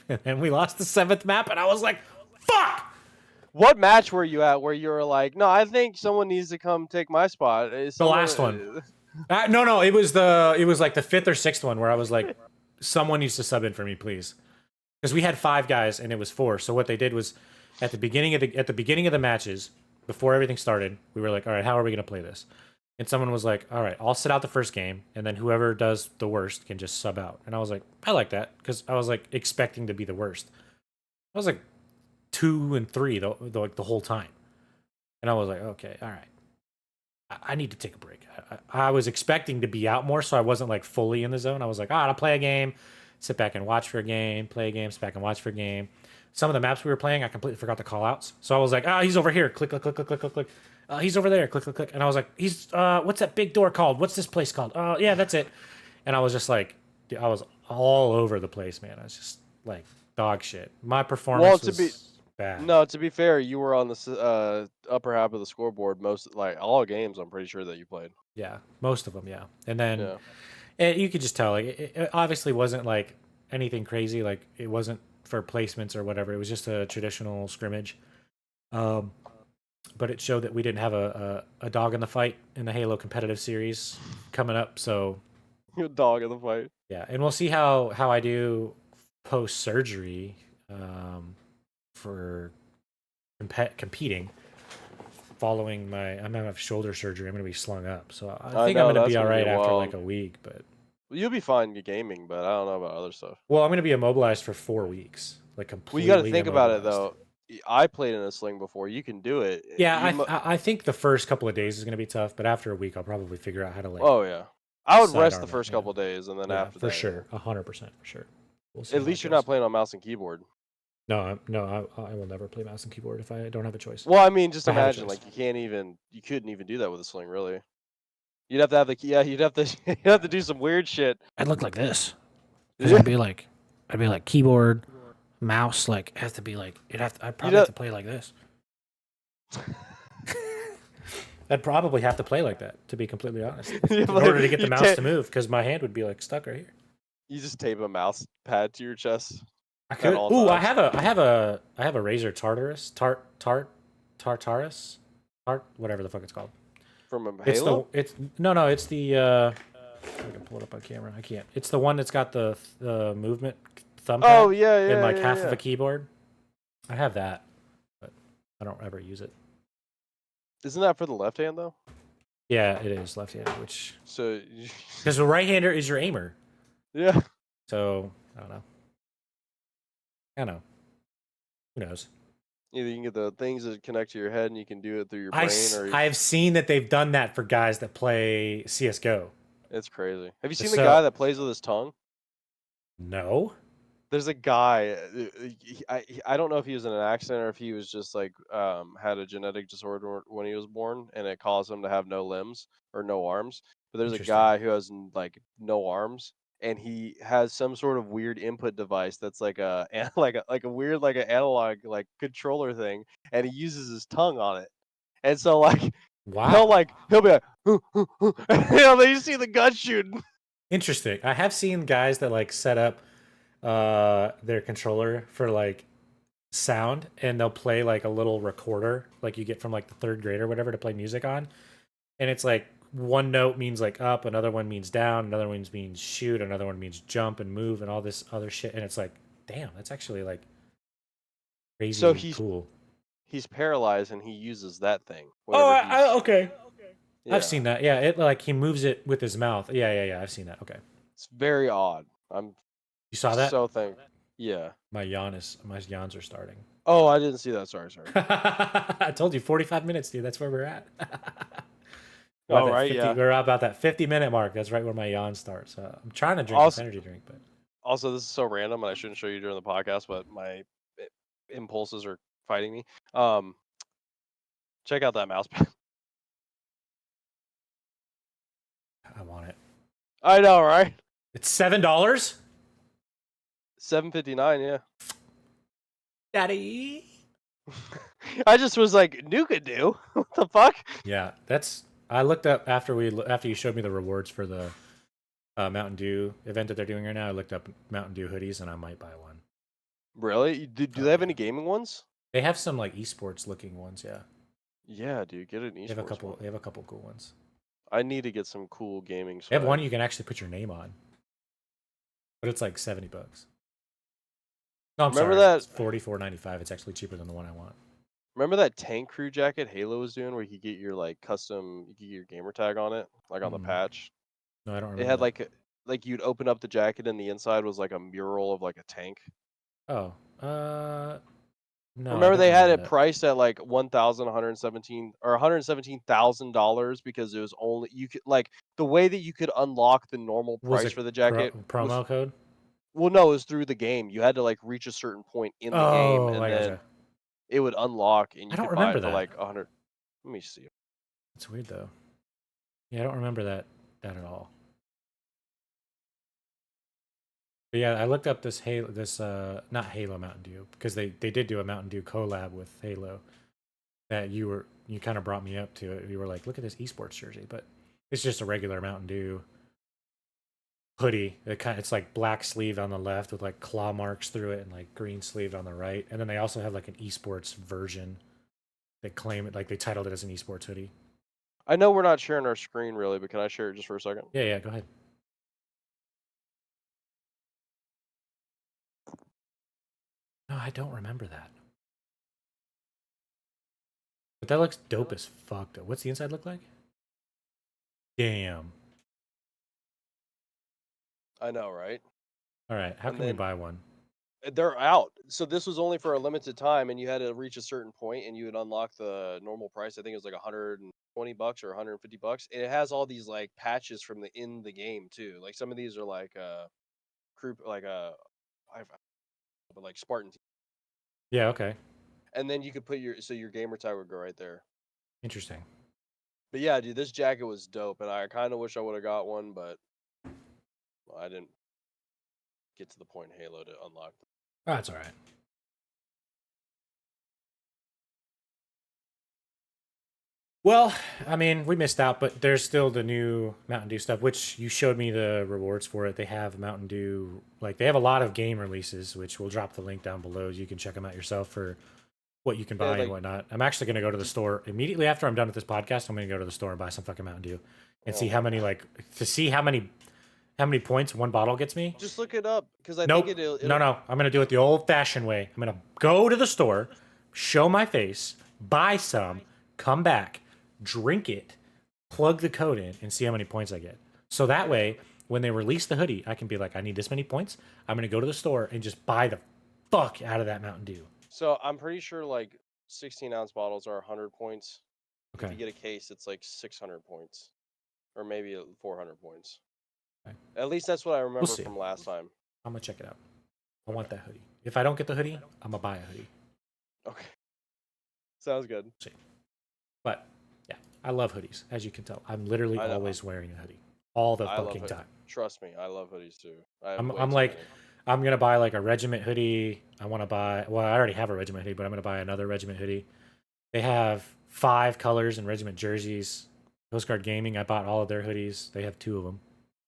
and then we lost the seventh map, and I was like, fuck. What match were you at where you were like, no, I think someone needs to come take my spot? The last one. No, it was like the fifth or sixth one where I was like, someone needs to sub in for me, please, because we had 5 guys and it was 4. So what they did was, at the beginning of the matches, before everything started, we were like, all right, how are we gonna play this? And someone was like, all right, I'll sit out the first game, and then whoever does the worst can just sub out. And I was like, I like that, because I was like expecting to be the worst. I was like 2 and 3 like the whole time, and I was like, okay, all right, I need to take a break. I was expecting to be out more, so I wasn't like fully in the zone. I was like, I'll play a game, sit back and watch for a game, play a game, sit back and watch for a game. Some of the maps we were playing, I completely forgot the call outs. So I was like, he's over here. Click, click, click, click, click, click, click. He's over there. Click, click, click. And I was like, what's that big door called? What's this place called? Oh, yeah, that's it. And I was just like, dude, I was all over the place, man. I was just like dog shit. My performance was bad. No, to be fair, you were on the upper half of the scoreboard most, like all games. I'm pretty sure that you played. Yeah, most of them, yeah. And then you could just tell, like, it obviously wasn't like anything crazy. Like, it wasn't for placements or whatever. It was just a traditional scrimmage. But it showed that we didn't have a dog in the fight in the Halo competitive series coming up. So, a dog in the fight. Yeah, and we'll see how I do post surgery for competing. Following I'm gonna have shoulder surgery. I'm gonna be slung up, so I think I'm gonna be all right after like a week. But you'll be fine gaming, but I don't know about other stuff. Well, I'm gonna be immobilized for 4 weeks, like completely. Well, you got to think about it though. I played in a sling before. You can do it. Yeah, I think the first couple of days is gonna be tough, but after a week, I'll probably figure out how to like. Oh yeah, I would rest the first couple of days, and then after for that, sure, 100% for sure. We'll at least you're not playing on mouse and keyboard. No, I will never play mouse and keyboard if I don't have a choice. Well, I mean, just imagine, like, you couldn't even do that with a sling, really. You'd have to have you'd have to do some weird shit. I'd look like this. I'd be like keyboard, mouse, like, has to be like, I'd probably have to play like this. I'd probably have to play like that, to be completely honest, in order to get the mouse to move, because my hand would be like stuck right here. You just tape a mouse pad to your chest. I could. Ooh, I have a Razer Tartarus, whatever the fuck it's called. From Halo? It's the. I can pull it up on camera. I can't. It's the one that's got the movement thumb pad. Oh yeah, and like half of a keyboard. I have that, but I don't ever use it. Isn't that for the left hand though? Yeah, it is left-handed. Which because the right-hander is your aimer. Yeah. So I don't know. Who knows? Either you can get the things that connect to your head and you can do it through your brain, or I've seen that they've done that for guys that play CS:GO. It's crazy. Have you seen the guy that plays with his tongue? No. There's a guy. I don't know if he was in an accident or if he was just like had a genetic disorder when he was born, and it caused him to have no limbs or no arms. But there's a guy who has like no arms, and he has some sort of weird input device that's like a weird like an analog like controller thing, and he uses his tongue on it. And so like he'll be like, then you see the gun shooting. Interesting. I have seen guys that like set up their controller for like sound, and they'll play like a little recorder, like you get from like the third grade or whatever to play music on, and it's like one note means like up, another one means down, another one means shoot, another one means jump and move, and all this other shit, and it's like, damn, that's actually like So crazy cool. he's paralyzed and he uses that thing. Oh, Whatever he's okay. I've yeah. seen that. Yeah, it like he moves it with his mouth. Yeah. I've seen that. Okay, It's very odd. I'm you saw that? so thankful. Yeah. My yawns are starting. Oh, I didn't see that. Sorry. I told you 45 minutes, dude. That's where we're at. Oh, right, yeah. We're about that 50-minute mark. That's right where my yawn starts. I'm trying to drink this Also, energy drink, but this is so random, and I shouldn't show you during the podcast, but my impulses are fighting me. Check out that mouse pad. I want it. I know, right? It's $7? $7.59, yeah. Daddy. I just was like, Nuka-Do? What the fuck? Yeah, that's. I looked up after you showed me the rewards for the Mountain Dew event that they're doing right now. I looked up Mountain Dew hoodies, and I might buy one. Really? Do they have any gaming ones? They have some like esports looking ones. Yeah. Yeah, dude, get an esports They have a couple. one. They have a couple cool ones. I need to get some cool gaming swag. They have one you can actually put your name on, but it's like $70. No, I'm Remember sorry. that? It's $44.95. It's actually cheaper than the one I want. Remember that tank crew jacket Halo was doing, where you could get your like custom, you could get your gamer tag on it, like on the patch. No, I don't It remember. had that. like you'd open up the jacket and the inside was like a mural of like a tank. Oh, no. I Remember don't they had remember it that. priced at like $1,117 or $117,000 because it was only you could like the way that you could unlock the normal Was price it for the jacket was promo code? well no, it was through the game. You had to like reach a certain point in the game Oh, and I then gotcha. it would unlock and I you don't could buy remember it for that. like 100. Let me see. It's weird though. Yeah, I don't remember that at all. But yeah, I looked up this not Halo Mountain Dew because they did do a Mountain Dew collab with Halo that you kind of brought me up to it. You were like, look at this esports jersey, but it's just a regular Mountain Dew hoodie. It's like black sleeve on the left with like claw marks through it and like green sleeve on the right. And then they also have like an esports version. They claim it like they titled it as an esports hoodie. I know we're not sharing our screen really, but can I share it just for a second? Yeah, go ahead. No, I don't remember that. But that looks dope as fuck though. What's the inside look like? Damn. I know, right? All right, how And can we then buy one? they're out. So this was only for a limited time, and you had to reach a certain point, and you would unlock the normal price. I think it was like $120 or $150. And it has all these like patches from the in the game too. Like some of these are like crew like but like Spartan. Yeah, okay. And then you could put your gamer tag would go right there. Interesting. But yeah, dude, this jacket was dope, and I kind of wish I would have got one, but I didn't get to the point in Halo to unlock them. Oh, that's all right. Well, I mean, we missed out, but there's still the new Mountain Dew stuff, which you showed me the rewards for it. They have Mountain Dew, like they have a lot of game releases, which we'll drop the link down below. You can check them out yourself for what you can Yeah, buy and like whatnot. I'm actually going to go to the store immediately after I'm done with this podcast. I'm going to go to the store and buy some fucking Mountain Dew and oh see how my many God. how many points one bottle gets me. Just look it up because I think Nope. it'll. No. I'm going to do it the old fashioned way. I'm going to go to the store, show my face, buy some, come back, drink it, plug the code in, and see how many points I get. So that way, when they release the hoodie, I can be like, I need this many points. I'm going to go to the store and just buy the fuck out of that Mountain Dew. So I'm pretty sure like 16-ounce bottles are 100 points. Okay. If you get a case, it's like 600 points, or maybe 400 points. Okay. At least that's what I remember see. from last time. I'm going to check it out. I want that hoodie. If I don't get the hoodie, I'm going to buy a hoodie. Okay. Sounds good. See. But yeah, I love hoodies, as you can tell. I'm literally always wearing a hoodie all the fucking time. Trust me, I love hoodies too. I'm like, I'm gonna buy like a regiment hoodie. I want to buy. Well, I already have a regiment hoodie, but I'm gonna buy another regiment hoodie. They have 5 colors and regiment jerseys. Coast Guard Gaming, I bought all of their hoodies. They have 2 of them,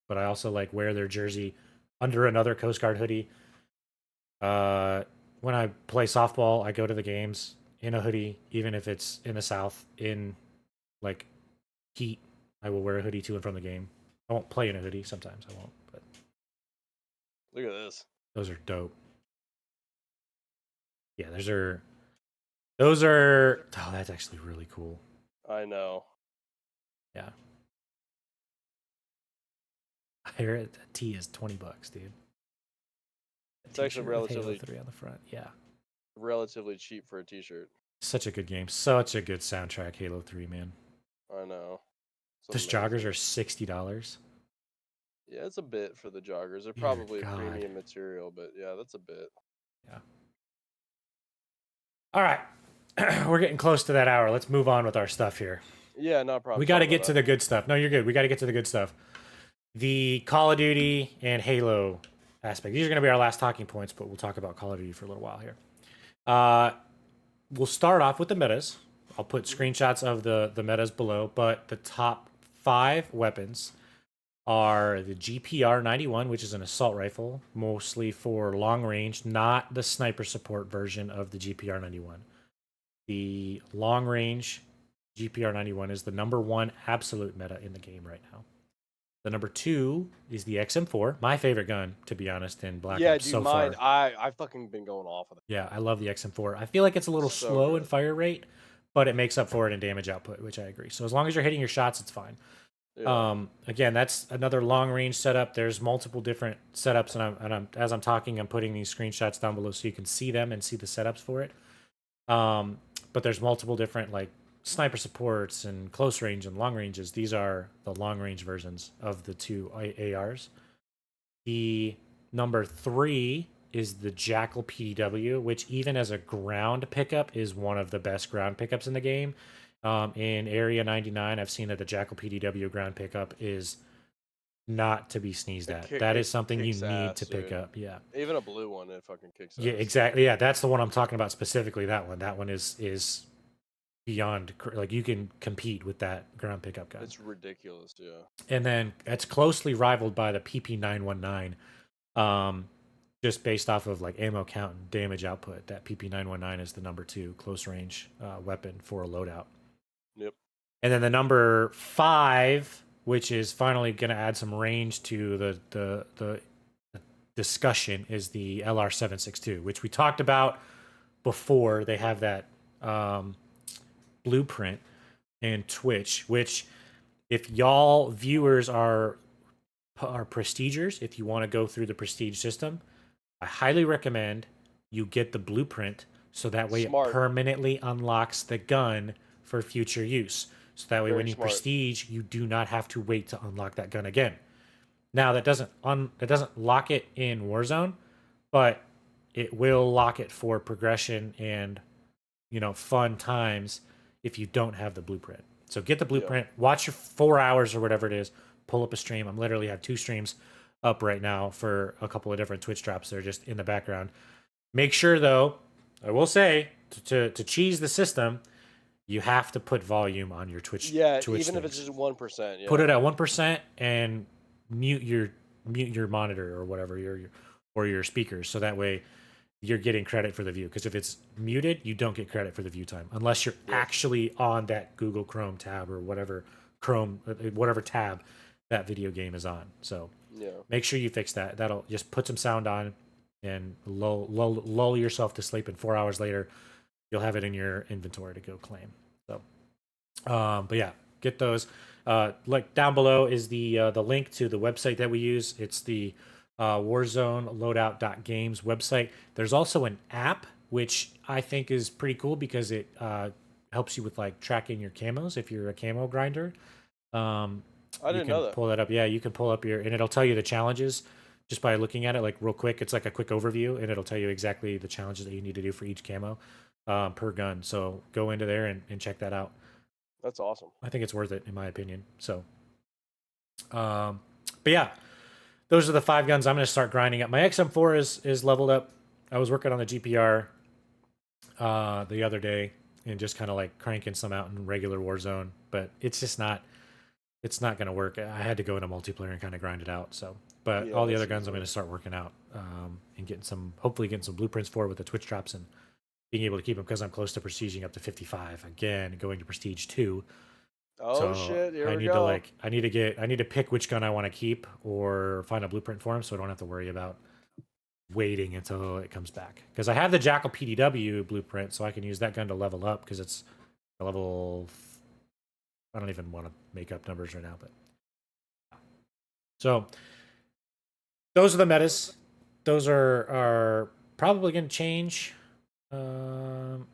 but I also like wear their jersey under another Coast Guard hoodie. when I play softball, I go to the games in a hoodie, even if it's in the South, in like heat. I will wear a hoodie to and from the game. I won't play in a hoodie. Sometimes I won't, but Look at this. those are dope. Yeah, those are. Oh, that's actually really cool. I know. Yeah. I hear it. That tee is $20, dude. It's actually T-shirt with Halo relatively 3 on the front. Yeah. cheap for a T-shirt. Such a good game. Such a good soundtrack, Halo 3, man. I know. Those joggers are $60. Yeah, it's a bit for the joggers. They're Dear probably God. premium material, but yeah, that's a bit. Yeah. All right. We're getting close to that hour. Let's move on with our stuff here. Yeah, no problem. We got to get to the good stuff. No, you're good. We got to get to the good stuff. The Call of Duty and Halo aspect. These are going to be our last talking points, but we'll talk about Call of Duty for a little while here. We'll start off with the metas. I'll put screenshots of the metas below, but the top 5 weapons are the GPR 91, which is an assault rifle, mostly for long range, not the sniper support version of the GPR 91. The long range GPR 91 is the number 1 absolute meta in the game right now. The number 2 is the XM4, my favorite gun, to be honest, in Black Ops so far. I've fucking been going off of it. Yeah, I love the XM4. I feel like it's a little slow in fire rate, but it makes up for it in damage output, which I agree. So as long as you're hitting your shots, it's fine. Yeah. Again, that's another long range setup. There's multiple different setups, and as I'm talking, I'm putting these screenshots down below so you can see them and see the setups for it. But there's multiple different like sniper supports and close range and long ranges. These are the long range versions of the 2 ARs. The number 3 is the Jackal PDW, which even as a ground pickup is one of the best ground pickups in the game. In Area 99, I've seen that the Jackal PDW ground pickup is not to be sneezed at. That is something you need to pick up. Yeah. Even a blue one, it fucking kicks ass. Yeah, exactly. Yeah, that's the one I'm talking about specifically. That one is beyond, like, you can compete with that ground pickup gun. It's ridiculous. Yeah. And then it's closely rivaled by the PP919. Just based off of like ammo count and damage output, that PP919 is the number 2 close range weapon for a loadout. Yep. And then the number 5, which is finally going to add some range to the discussion, is the LR762, which we talked about before. They have that blueprint and Twitch, which if y'all viewers are prestigers, if you want to go through the prestige system, I highly recommend you get the blueprint so that way it permanently unlocks the gun for future use. So that way when you prestige, you do not have to wait to unlock that gun again. Now that doesn't lock it in Warzone, but it will lock it for progression and fun times if you don't have the blueprint. So get the blueprint, watch your 4 hours or whatever it is, pull up a stream. I'm literally have 2 streams up right now for a couple of different Twitch drops. They're just in the background. Make sure though, I will say, to cheese the system, you have to put volume on your Twitch. Yeah, Twitch even things. if it's just 1%. Yeah. Put it at 1% and mute your monitor or whatever your speakers, so that way you're getting credit for the view. Because if it's muted, you don't get credit for the view time unless you're actually on that Google Chrome tab or whatever tab that video game is on. So make sure you fix that. That'll just put some sound on and lull yourself to sleep, and 4 hours later you'll have it in your inventory to go claim. So but yeah, get those. Like down below is the link to the website that we use. It's the Warzone Loadout.games website. There's also an app which I think is pretty cool because it helps you with like tracking your camos if you're a camo grinder. I didn't know that. Pull that up. Yeah, you can pull up and it'll tell you the challenges just by looking at it like real quick. It's like a quick overview and it'll tell you exactly the challenges that you need to do for each camo per gun. So go into there and check that out. That's awesome. I think it's worth it in my opinion. So, but yeah, those are the 5 guns I'm going to start grinding up. My XM4 is leveled up. I was working on the GPR the other day and just kind of like cranking some out in regular Warzone, but it's just not it's not going to work. I had to go into multiplayer and kind of grind it out. So, but Yeah, all the that's other guns I'm easy. going to start working out and hopefully getting some blueprints for with the Twitch drops and being able to keep them because I'm close to prestiging up to 55 again, going to prestige 2. Oh So shit! Here I we need to go. I need to pick which gun I want to keep or find a blueprint for him, so I don't have to worry about waiting until it comes back. Because I have the Jackal PDW blueprint, so I can use that gun to level up because it's a level. I don't even want to make up numbers right now, but so those are the metas. Those are probably going to change. Um,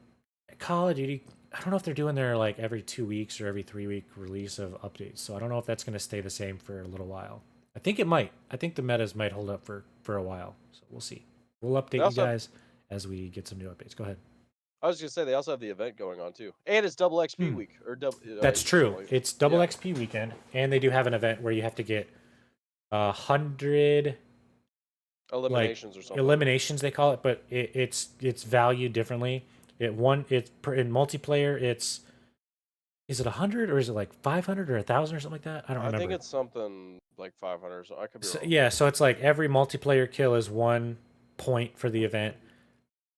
Call of Duty. I don't know if they're doing their like every 2 weeks or every 3 week release of updates. So I don't know if that's going to stay the same for a little while. I think it might. I think the metas might hold up for a while. So we'll see. We'll They update you also have, guys as we get some new updates. Go ahead. I was gonna say they also have the event going on too, and it's double XP Hmm. week or double. That's So true. like, It's double yeah, XP weekend, and they do have an event where you have to get 100 like eliminations or something. eliminations they call it, but it's valued differently. In multiplayer it's is it 100 or is it like 500 or 1,000 or something like that? I don't I think remember. it's something like 500. So I could be So, wrong. yeah, so it's like every multiplayer kill is 1 point for the event.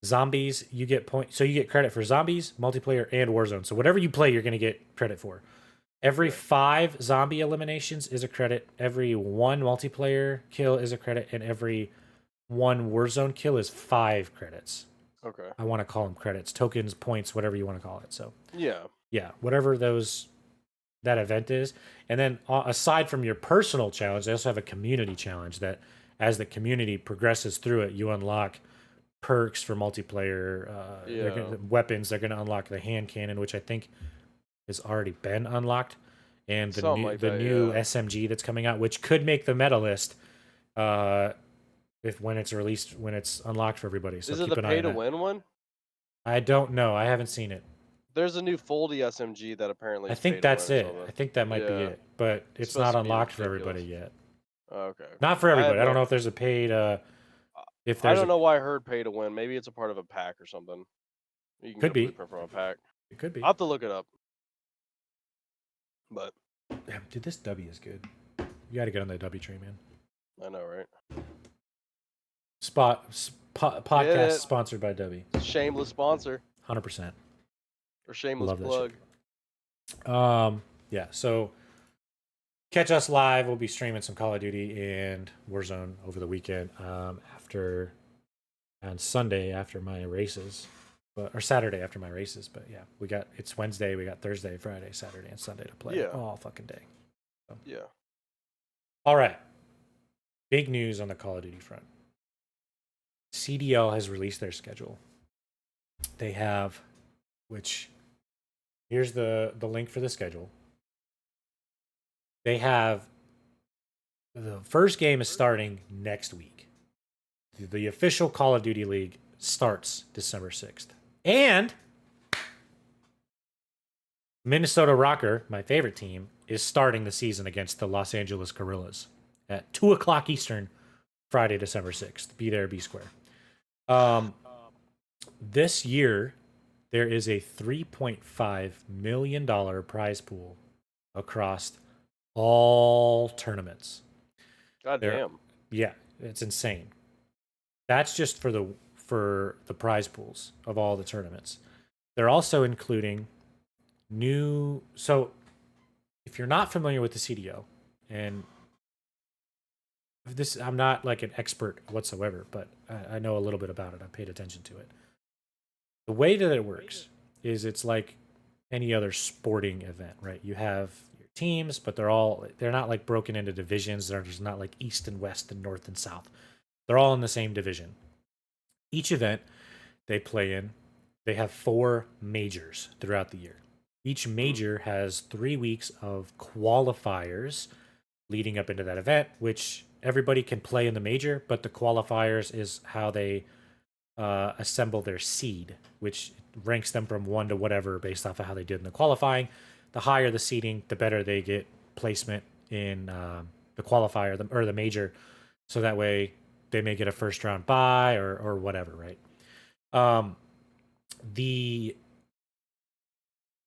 Zombies, you get point, so you get credit for zombies, multiplayer, and Warzone. So whatever you play, you're gonna get credit for. Every Okay. 5 zombie eliminations is a credit. Every 1 multiplayer kill is a credit, and every 1 Warzone kill is 5 credits. Okay. I want to call them credits, tokens, points, whatever you want to call it. So Yeah. yeah, whatever that event is. And then aside from your personal challenge, they also have a community challenge that as the community progresses through it, you unlock perks for multiplayer. Yeah. Weapons. They're going to unlock the hand cannon, which I think has already been unlocked, and Something like the that. new Yeah. SMG that's coming out, which could make the meta list if when it's released, when it's unlocked for everybody. So Is it keep the an eye pay on to that. win one? I don't know. I haven't seen it. There's a new Foldy SMG that apparently I is pay think to win that's or it. something. I think that might be Yeah. it, but It's it's supposed not to be unlocked for everybody ridiculous. yet. Okay. Not for I have everybody. I don't no. know if there's a paid. If I there's don't a know why I heard pay to win. Maybe it's a part of a pack or something. You can get could a be. blueprint from a pack. It could be. I'll have to look it up. But Damn, dude, this W is good. You got to get on that W train, man. I know, right? Get Podcast it? sponsored by W. Shameless sponsor 100%. or shameless Love that shit. plug. Yeah. So catch us live. We'll be streaming some Call of Duty and Warzone over the weekend. After on Sunday after my races, or Saturday after my races. But yeah, it's Wednesday. We got Thursday, Friday, Saturday, and Sunday to play Yeah. all fucking day. So. Yeah. All right. Big news on the Call of Duty front. CDL has released their schedule. They have, which here's the link for the schedule. They have the first game is starting next week. The official Call of Duty League starts December 6th. And Minnesota Rocker, my favorite team, is starting the season against the Los Angeles Guerrillas at 2 o'clock Eastern, Friday, December 6th. Be there, be square. This year, there is a $3.5 million prize pool across all tournaments. God There, damn. yeah, it's insane. That's just for the prize pools of all the tournaments. They're also including new. So, if you're not familiar with the CDO, and this, I'm not like an expert whatsoever, but I know a little bit about it. I paid attention to it. The way that it works is it's like any other sporting event, right? You have your teams, but they're not like broken into divisions. They're just not like East and West and North and South. They're all in the same division. Each event they play in, they have 4 majors throughout the year. Each major has 3 weeks of qualifiers leading up into that event, which everybody can play in the major, but the qualifiers is how they assemble their seed, which ranks them from 1 to whatever based off of how they did in the qualifying. The higher the seeding, the better they get placement in the qualifier or the major, so that way they may get a first round bye or whatever, right? The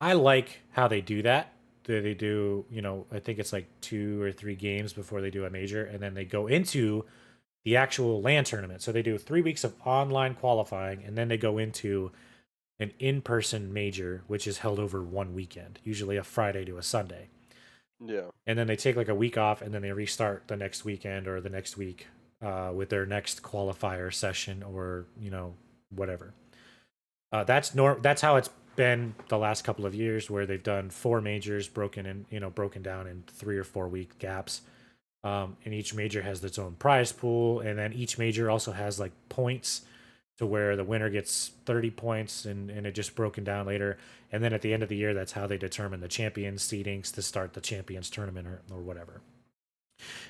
I like how they do that. they do, I think it's like 2 or 3 games before they do a major, and then they go into the actual LAN tournament. So they do 3 weeks of online qualifying, and then they go into an in-person major, which is held over one weekend, usually a Friday to a Sunday. Yeah. And then they take like a week off, and then they restart the next weekend or the next week with their next qualifier session, or whatever. That's how it's been the last couple of years, where they've done 4 majors broken down in 3 or 4 week gaps. And each major has its own prize pool, and then each major also has like points, to where the winner gets 30 points, and it just broken down later. And then at the end of the year, that's how they determine the champions seedings to start the champions tournament, or whatever.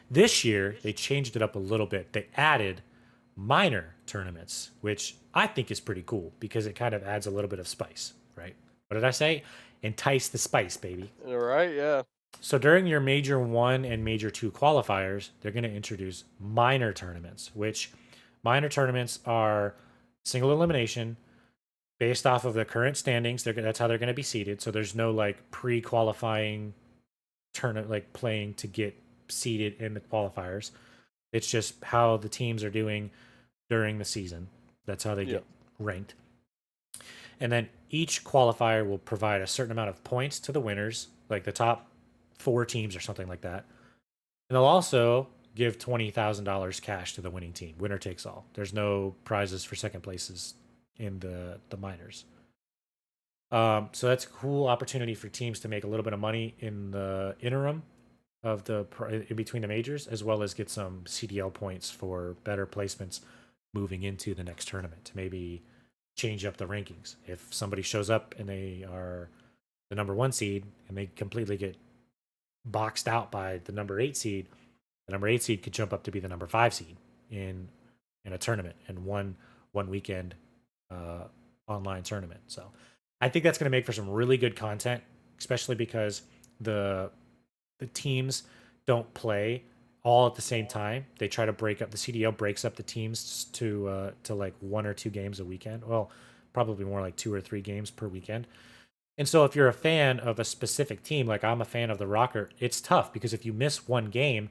This year, they changed it up a little bit. They added minor tournaments, which I think is pretty cool because it kind of adds a little bit of spice, right? What did I say? Entice the spice, baby. All right. Yeah. So during your Major 1 and Major 2 qualifiers, they're going to introduce minor tournaments, which minor tournaments are single elimination based off of the current standings. That's how they're going to be seeded. So there's no like pre-qualifying tournament, like playing to get seeded in the qualifiers. It's just how the teams are doing during the season. That's how they get ranked. And then each qualifier will provide a certain amount of points to the winners, like the top 4 teams or something like that. And they'll also give $20,000 cash to the winning team. Winner takes all. There's no prizes for second places in the minors. So that's a cool opportunity for teams to make a little bit of money in the interim of in between the majors, as well as get some CDL points for better placements moving into the next tournament to maybe change up the rankings. If somebody shows up and they are the number 1 seed and they completely get boxed out by the number 8 seed, the number 8 seed could jump up to be the number 5 seed in a tournament, and one weekend online tournament. So I think that's going to make for some really good content, especially because the teams don't play all at the same time. They try to break up, the CDL breaks up the teams to like 1 or 2 games a weekend. Well, probably more like 2 or 3 games per weekend. And so if you're a fan of a specific team, like I'm a fan of the Rocker, it's tough because if you miss one game,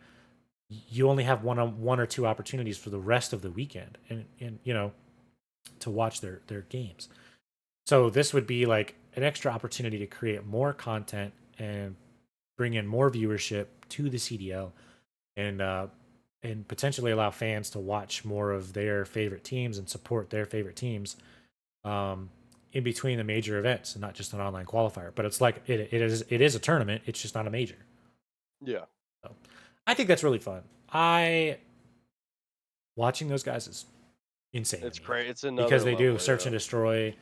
you only have one or 2 opportunities for the rest of the weekend, and to watch their games. So this would be like an extra opportunity to create more content and bring in more viewership to the CDL, and potentially allow fans to watch more of their favorite teams and support their favorite teams in between the major events, and not just an online qualifier. But it's like it is a tournament. It's just not a major. Yeah. So I think that's really fun. Watching those guys is insane. It's great. It's another because they level, do search and destroy.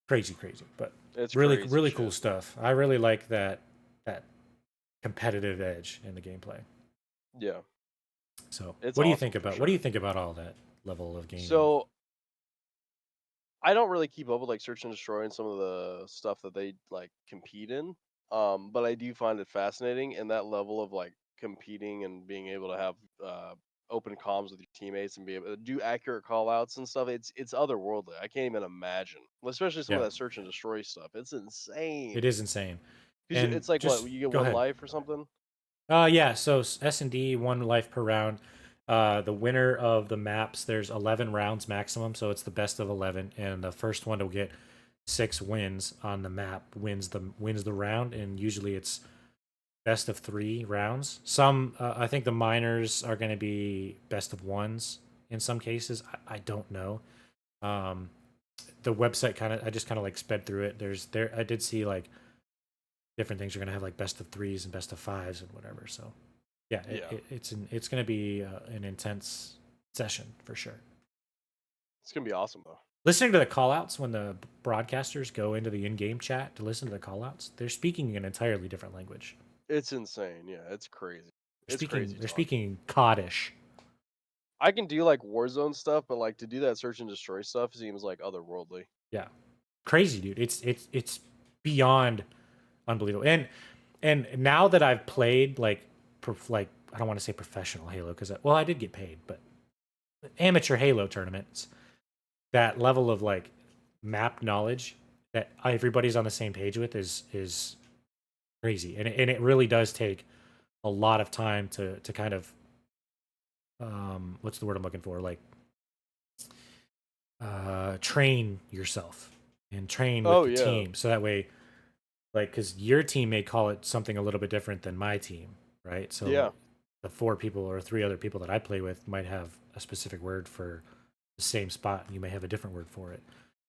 Crazy, but it's really cool shit. stuff. I really like that competitive edge in the gameplay. Yeah. So, It's what do you awesome think for about sure. what do you think about all that level of gaming? So I don't really keep up with like search and destroy and some of the stuff that they like compete in. But I do find it fascinating, and that level of like competing and being able to have open comms with your teammates and be able to do accurate call outs and stuff. It's otherworldly. I can't even imagine. Especially some of Yeah, that search and destroy stuff. It's insane. it is insane. Because And it's like what, just you get go one ahead. life or something? Yeah. So S&D, 1 life per round. The winner of the maps, there's 11 rounds maximum, so it's the best of 11, and the first one to get 6 wins on the map wins the round, and usually it's best of 3 rounds. Some I think the minors are going to be best of 1s in some cases. I don't know. Um, the website I just kind of like sped through it. I did see like different things are going to have like best of 3s and best of 5s and whatever. So yeah, it's going to be an intense session for sure. It's gonna be awesome though. Listening to the callouts when the broadcasters go into the in-game chat to listen to the callouts, they're speaking an entirely different language. It's insane. Yeah, it's crazy. They're It's speaking crazy they're talk. speaking Codish. I can do like Warzone stuff, but like to do that search and destroy stuff seems like otherworldly. Yeah, crazy, dude. It's beyond unbelievable. And now that I've played like I don't want to say professional Halo because I did get paid, but amateur Halo tournaments, that level of like map knowledge that everybody's on the same page with is crazy, and it really does take a lot of time to kind of what's the word I'm looking for, like train yourself and train with Oh the yeah, team, so that way, like, because your team may call it something a little bit different than my team, right? So yeah, the 4 people or 3 other people that I play with might have a specific word for the same spot, and you may have a different word for it.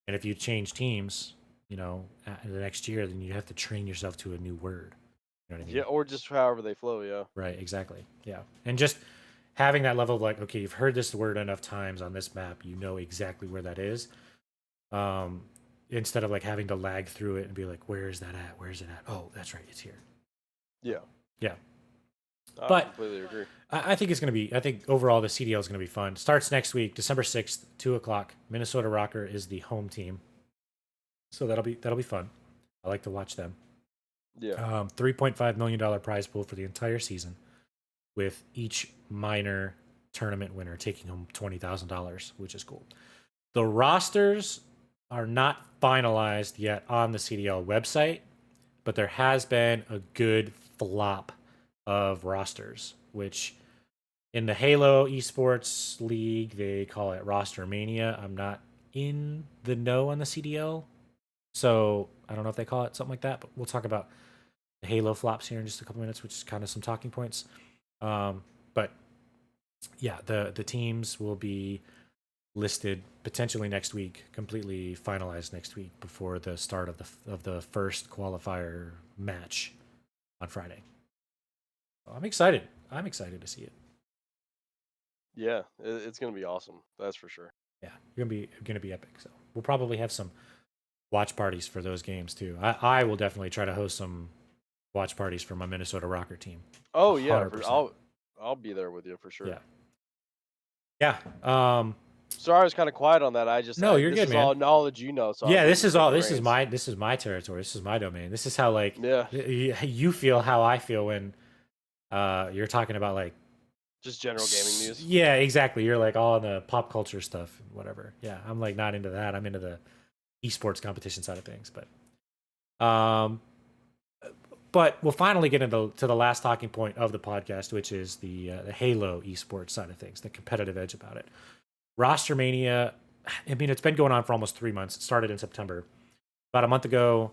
And if you change teams, the next year, then you have to train yourself to a new word. You know what I yeah. mean? Or just however they flow. Yeah, Right, exactly. Yeah. And just having that level of like, okay, you've heard this word enough times on this map, you know exactly where that is. Um, Instead of like having to lag through it and be like, where is that at? Where is it at? Oh, that's right, it's here. So, yeah. yeah. I But completely agree. I think it's going to be, I think overall the CDL is going to be fun. Starts next week, December 6th, 2 o'clock. Minnesota Rocker is the home team. So that'll be fun. I like to watch them. Yeah. $3.5 million prize pool for the entire season, with each minor tournament winner taking home $20,000, which is cool. The rosters are not finalized yet on the CDL website, but there has been a good flop of rosters, which in the Halo Esports League, they call it Rostermania. I'm not in the know on the CDL, so I don't know if they call it something like that, but we'll talk about the Halo flops here in just a couple minutes, which is kind of some talking points. But yeah, the teams will be listed potentially next week, completely finalized next week before the start of the first qualifier match on Friday. So I'm excited. I'm excited to see it. Yeah, it's gonna be awesome. That's for sure. Yeah, gonna be epic. So we'll probably have some watch parties for those games too. I will definitely try to host some watch parties for my Minnesota Rocker team. Oh yeah, 100%. I'll be there with you for Yeah. sure. Yeah. Sorry, I was kind of quiet on that. No, you're This good, is man. all knowledge so I'm Yeah, getting this to is take all. the reins. This is my territory. This is my domain. This is how like Yeah, you feel how I feel when you're talking about like just general gaming news. yeah, exactly. You're like all in the pop culture stuff and whatever. Yeah, I'm like not into that. I'm into the esports competition side of things, um but we'll finally get into to the last talking point of the podcast, which is the Halo esports side of things, the competitive edge about it. Rostermania, I mean, it's been going on for almost 3 months. It started in September. About a month ago,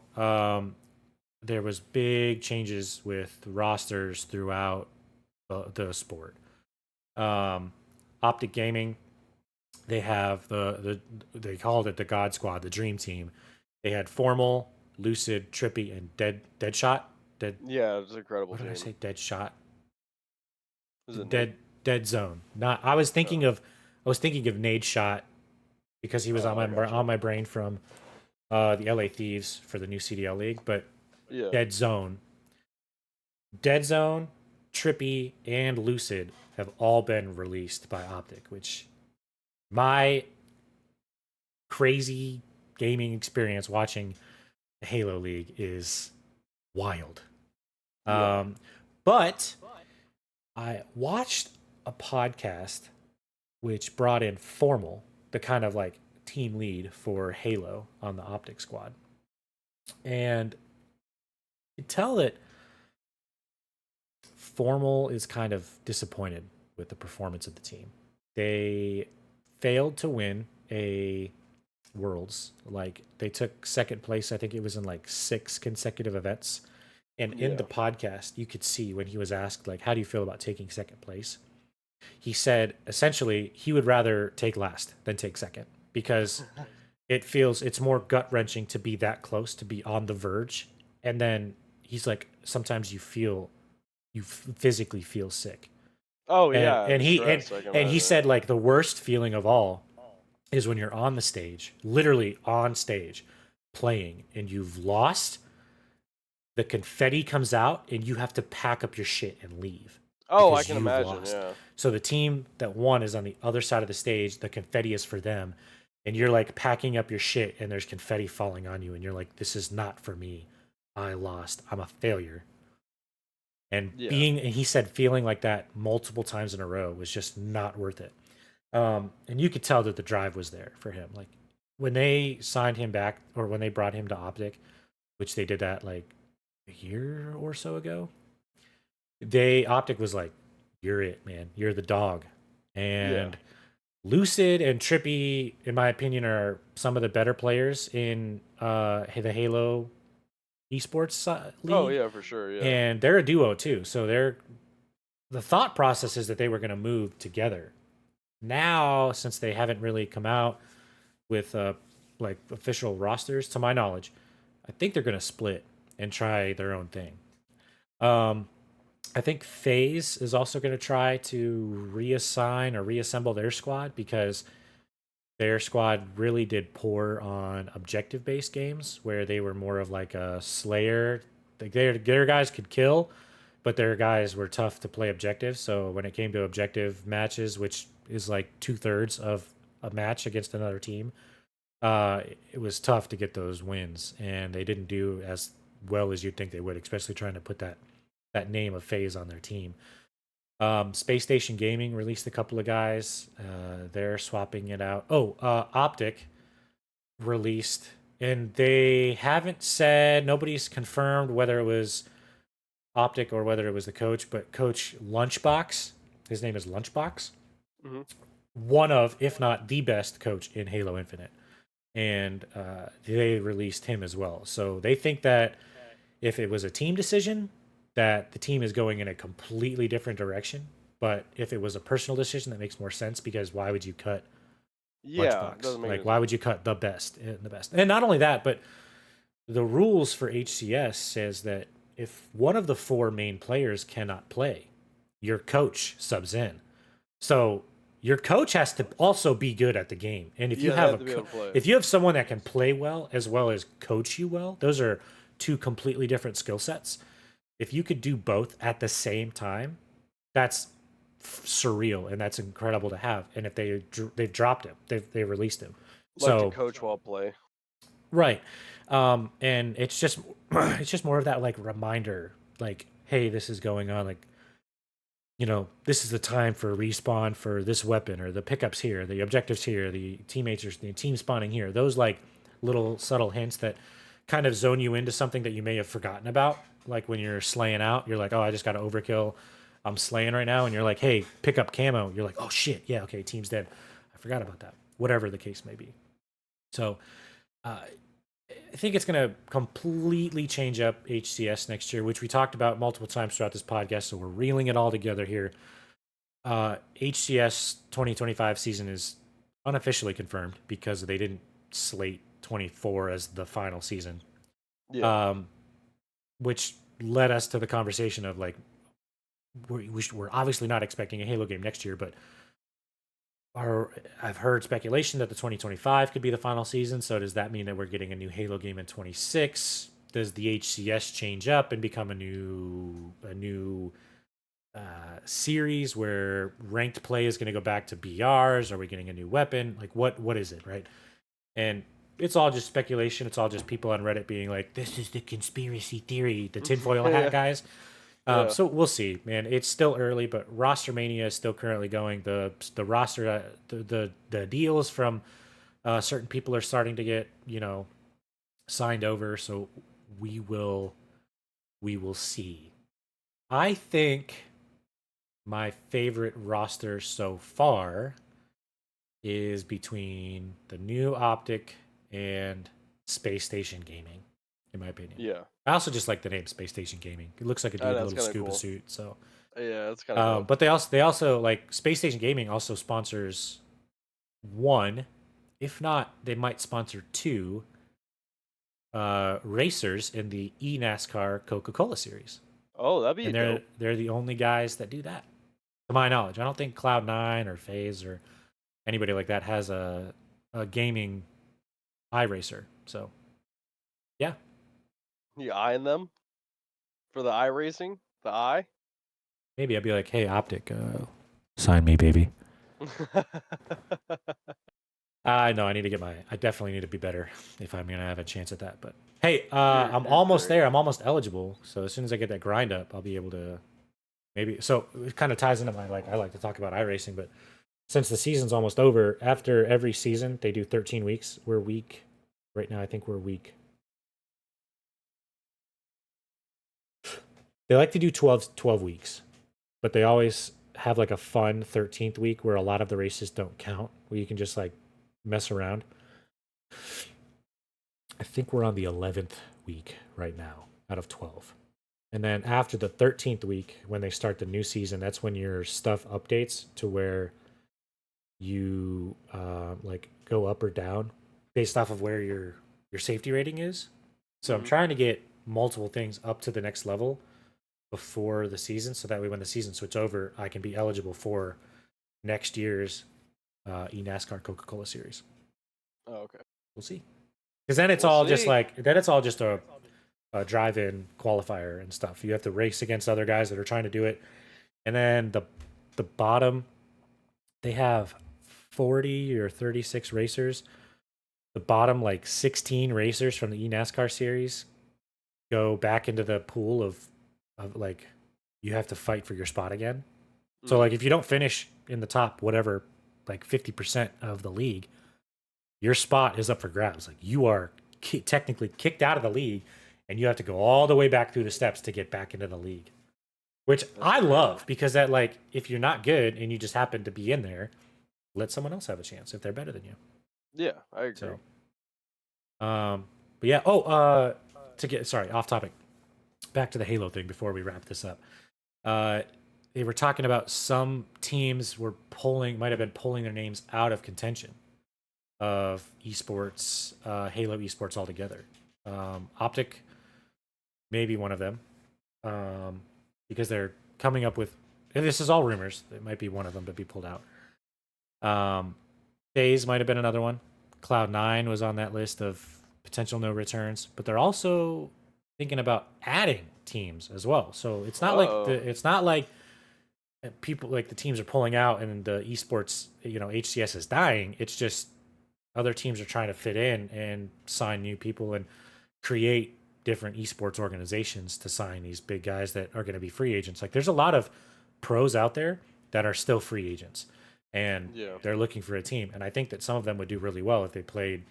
there was big changes with rosters throughout the sport. Um, Optic Gaming, they have they called it the God Squad, the Dream Team. They had Formal, Lucid, Trippy, and Deadshot. Dead. Yeah, it's an incredible What did I team. say? Deadshot. Is it Nate? Dead Zone. Not. I was thinking Oh, of. I was thinking of Nade Shot because he was oh, I got on you. my brain from the LA Thieves for the new CDL League. But Yeah, Dead Zone, Dead Zone, Trippy, and Lucid have all been released by Optic, which my crazy gaming experience watching the Halo League is wild. yeah. Um, but I watched a podcast which brought in Formal, the kind of like team lead for Halo on the Optic squad. And you could tell that Formal is kind of disappointed with the performance of the team. They failed to win a Worlds. Like they took second place, I think it was in like 6 consecutive events. And in the Yeah. podcast, you could see when he was asked, like, how do you feel about taking second place? He said essentially he would rather take last than take second because it's more gut wrenching to be that close, to be on the verge. And then he's like, sometimes you physically feel sick. Oh And yeah, and the he stress I can and he imagine. said like the worst feeling of all is when you're on the stage, literally on stage, playing, and you've lost. The confetti comes out, and you have to pack up your shit and leave Oh, I because can you've imagine. lost. Yeah. So the team that won is on the other side of the stage. The confetti is for them, and you're like packing up your shit, and there's confetti falling on you, and you're like, "This is not for me. I lost. I'm a failure." Yeah. And he said feeling like that multiple times in a row was just not worth it. And you could tell that the drive was there for him. Like when they signed him back or when they brought him to Optic, which they did that like a year or so ago. Optic was like, "You're it, man. You're the dog," Yeah. and Lucid and Trippy, in my opinion, are some of the better players in the Halo esports Oh league, yeah, for sure. Yeah. and they're a duo too. So the thought process is that they were going to move together. Now, since they haven't really come out with like official rosters, to my knowledge, I think they're going to split and try their own thing. Um, I think FaZe is also going to try to reassign or reassemble their squad because their squad really did poor on objective based games where they were more of like a slayer. Like their guys could kill, but their guys were tough to play objective. So when it came to objective matches, which is like 2/3 of a match against another team, it was tough to get those wins, and they didn't do as well as you'd think they would, especially trying to put that name of FaZe on their team. Space Station Gaming released a couple of guys. They're swapping it out. Oh, Optic released, and they haven't said, nobody's confirmed whether it was Optic or whether it was the coach, but Coach Lunchbox, his name is Lunchbox, Hmm. one of, if not the best coach in Halo Infinite. And they released him as well. So they think that if it was a team decision, that the team is going in a completely different direction. But if it was a personal decision, that makes more sense because why would you cut Yeah, it Lunchbox? doesn't make Like, any why sense. would you cut the best and the best? And not only that, but the rules for HCS says that if one of the four main players cannot play, your coach subs in. So your coach has to also be good at the game. And if you Yeah, they have have to be able to play. if you have someone that can play well as coach you well, those are two completely different skill sets. If you could do both at the same time, that's surreal and that's incredible to have. And if they've dropped him, they released him. Like to So coach while play. right, and it's just it's just more of that like reminder, like, hey, this is going on, like, this is the time for respawn for this weapon, or the pickups here, the objectives here, the teammates are the team spawning here. Those like little subtle hints that kind of zone you into something that you may have forgotten about. Like when you're slaying out, you're like, oh, I just got to overkill. I'm slaying right now. And you're like, hey, pick up camo. You're like, oh shit. Yeah. Okay. Team's dead. I forgot about that. Whatever the case may be. So, uh, I think it's going to completely change up HCS next year, which we talked about multiple times throughout this podcast. So we're reeling it all together here. HCS 2025 season is unofficially confirmed because they didn't slate 24 as the final season, Yeah. um, which led us to the conversation of like, we're obviously not expecting a Halo game next year, but I've heard speculation that the 2025 could be the final season. So does that mean that we're getting a new Halo game in 26? Does the HCS change up and become a new series where ranked play is going to go back to BRs? Are we getting a new weapon? Like what is it, right? And it's all just speculation. It's all just people on Reddit being like, "This is the conspiracy theory," the tinfoil hat Yeah. guys. Yeah. So we'll see, man. It's still early, but Rostermania is still currently going. The roster, the deals from certain people are starting to get signed over. So we will we will see. I think my favorite roster so far is between the new Optic and Space Station Gaming, in my opinion. Yeah. I also just like the name Space Station Gaming. It looks like a dude in a That's little kind of scuba cool. suit. So, Yeah, that's kind of dope. but they also like Space Station Gaming also sponsors one, if not, they might sponsor two racers in the eNASCAR Coca-Cola series, Oh, that'd be and they're dope. they're the only guys that do that, to my knowledge. I don't think Cloud9 or FaZe or anybody like that has a gaming iRacer. So yeah, You eyeing them for the eye racing? The eye? maybe I'd be like, hey, Optic, sign me, baby. I know I need to get I definitely need to be better if I'm gonna have a chance at that. But hey, I'm You're almost correct. there. I'm almost eligible. So as soon as I get that grind up, I'll be able to maybe. So it kind of ties into my like I like to talk about iRacing, but since the season's almost over, after every season they do 13 weeks. We're week right now. I think we're week They like to do 12 weeks, but they always have like a fun 13th week where a lot of the races don't count, where you can just like mess around. I think we're on the 11th week right now out of 12. And then after the 13th week, when they start the new season, that's when your stuff updates to where you like go up or down based off of where your safety rating is. So I'm trying to get multiple things up to the next level before the season, so that way when the season switches over, I can be eligible for next year's eNASCAR Coca-Cola Series. Oh, okay. We'll see. Because then it's We'll all just see. like it's all just a drive-in qualifier and stuff. You have to race against other guys that are trying to do it, and then the bottom, they have 40 or 36 racers. The bottom like 16 racers from the eNASCAR series go back into the pool of like you have to fight for your spot again. So like if you don't finish in the top whatever like 50% of the league, your spot is up for grabs. Like you are technically kicked out of the league, and you have to go all the way back through the steps to get back into the league. Which I love, because that like if you're not good and you just happen to be in there, let someone else have a chance if they're better than you. Yeah, I agree. So, but yeah. Oh, to get off topic. Back to the Halo thing before we wrap this up. They were talking about some teams might have been pulling their names out of contention of esports, Halo esports altogether. Optic, maybe one of them, because they're coming up with. And this is all rumors. It might be one of them to be pulled out. FaZe might have been another one. Cloud9 was on that list of potential no returns, but they're also thinking about adding teams as well. So it's not like people like the teams are pulling out and the esports, HCS is dying. It's just other teams are trying to fit in and sign new people and create different esports organizations to sign these big guys that are going to be free agents. Like there's a lot of pros out there that are still free agents, and they're looking for a team. And I think that some of them would do really well if they played,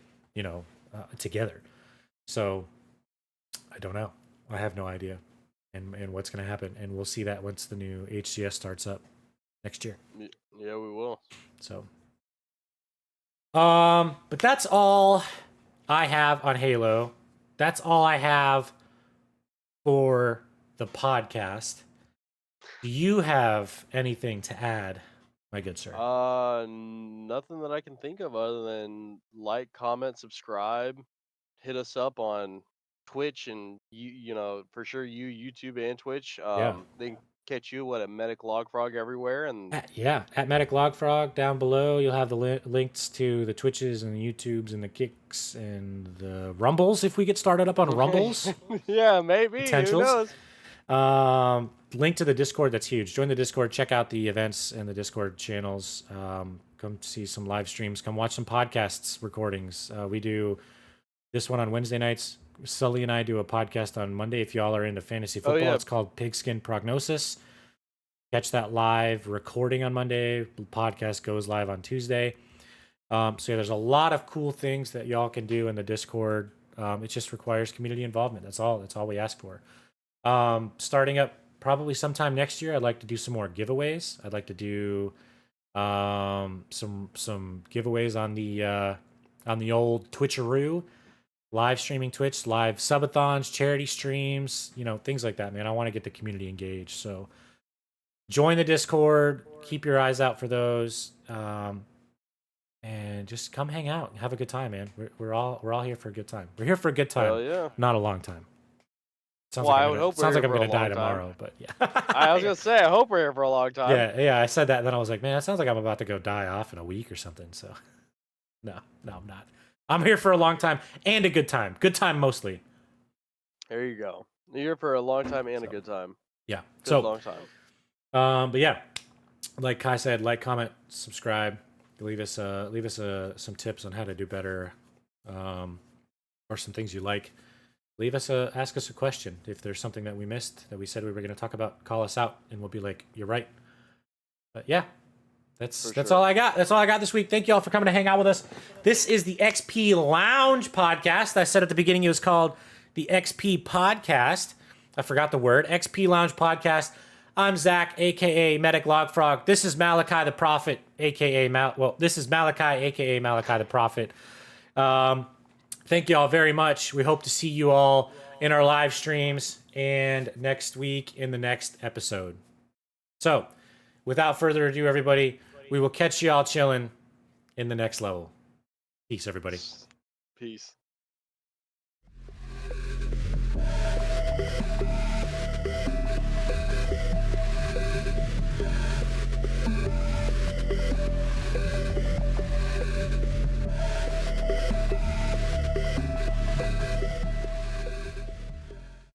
together. So I don't know. I have no idea, and what's going to happen. And we'll see that once the new HCS starts up next year. Yeah, we will. So, but that's all I have on Halo. That's all I have for the podcast. Do you have anything to add, my good sir? Nothing that I can think of other than like, comment, subscribe, hit us up on Twitch, and for sure YouTube and Twitch. They can catch you at Medic Logfrog everywhere, and at Medic Logfrog down below. You'll have the links to the Twitches and the YouTubes and the Kicks and the Rumbles if we get started up on Rumbles. yeah, maybe. Potentials. Who knows? Link to the Discord. That's huge. Join the Discord. Check out the events and the Discord channels. Come see some live streams. Come watch some podcasts recordings. We do this one on Wednesday nights. Sully and I do a podcast on Monday. If y'all are into fantasy football, it's called Pigskin Prognosis. Catch that live recording on Monday. The podcast goes live on Tuesday. So there's a lot of cool things that y'all can do in the Discord. It just requires community involvement. That's all we ask for. Starting up probably sometime next year, I'd like to do some more giveaways. I'd like to do some giveaways on the old Twitcheroo, live streaming Twitch, live subathons, charity streams, things like that, man. I want to get the community engaged. So join the Discord, keep your eyes out for those, and just come hang out and have a good time, man. We're all here for a good time. We're here for a good time, not a long time. Sounds like I'm gonna die tomorrow, but yeah. I was gonna say, I hope we're here for a long time. Yeah, I said that, and then I was like, man, that sounds like I'm about to go die off in a week or something. So, no, I'm not. I'm here for a long time and a good time. Good time mostly. There you go. You're here for a long time and a good time. Yeah. Long time. But yeah, like Kai said, like, comment, subscribe. Leave us some tips on how to do better, or some things you like. Ask us a question. If there's something that we missed that we said we were going to talk about, call us out and we'll be like, you're right. But yeah, that's all I got. That's all I got this week. Thank you all for coming to hang out with us. This is the XP Lounge podcast. I said at the beginning it was called the XP Podcast. I forgot the word. XP Lounge Podcast. I'm Zach, aka Medic Logfrog. This is Malachi the Prophet, aka this is Malachi, aka Malachi the Prophet. Thank you all very much. We hope to see you all in our live streams and next week in the next episode. So, without further ado, everybody, we will catch you all chilling in the next level. Peace, everybody. Peace.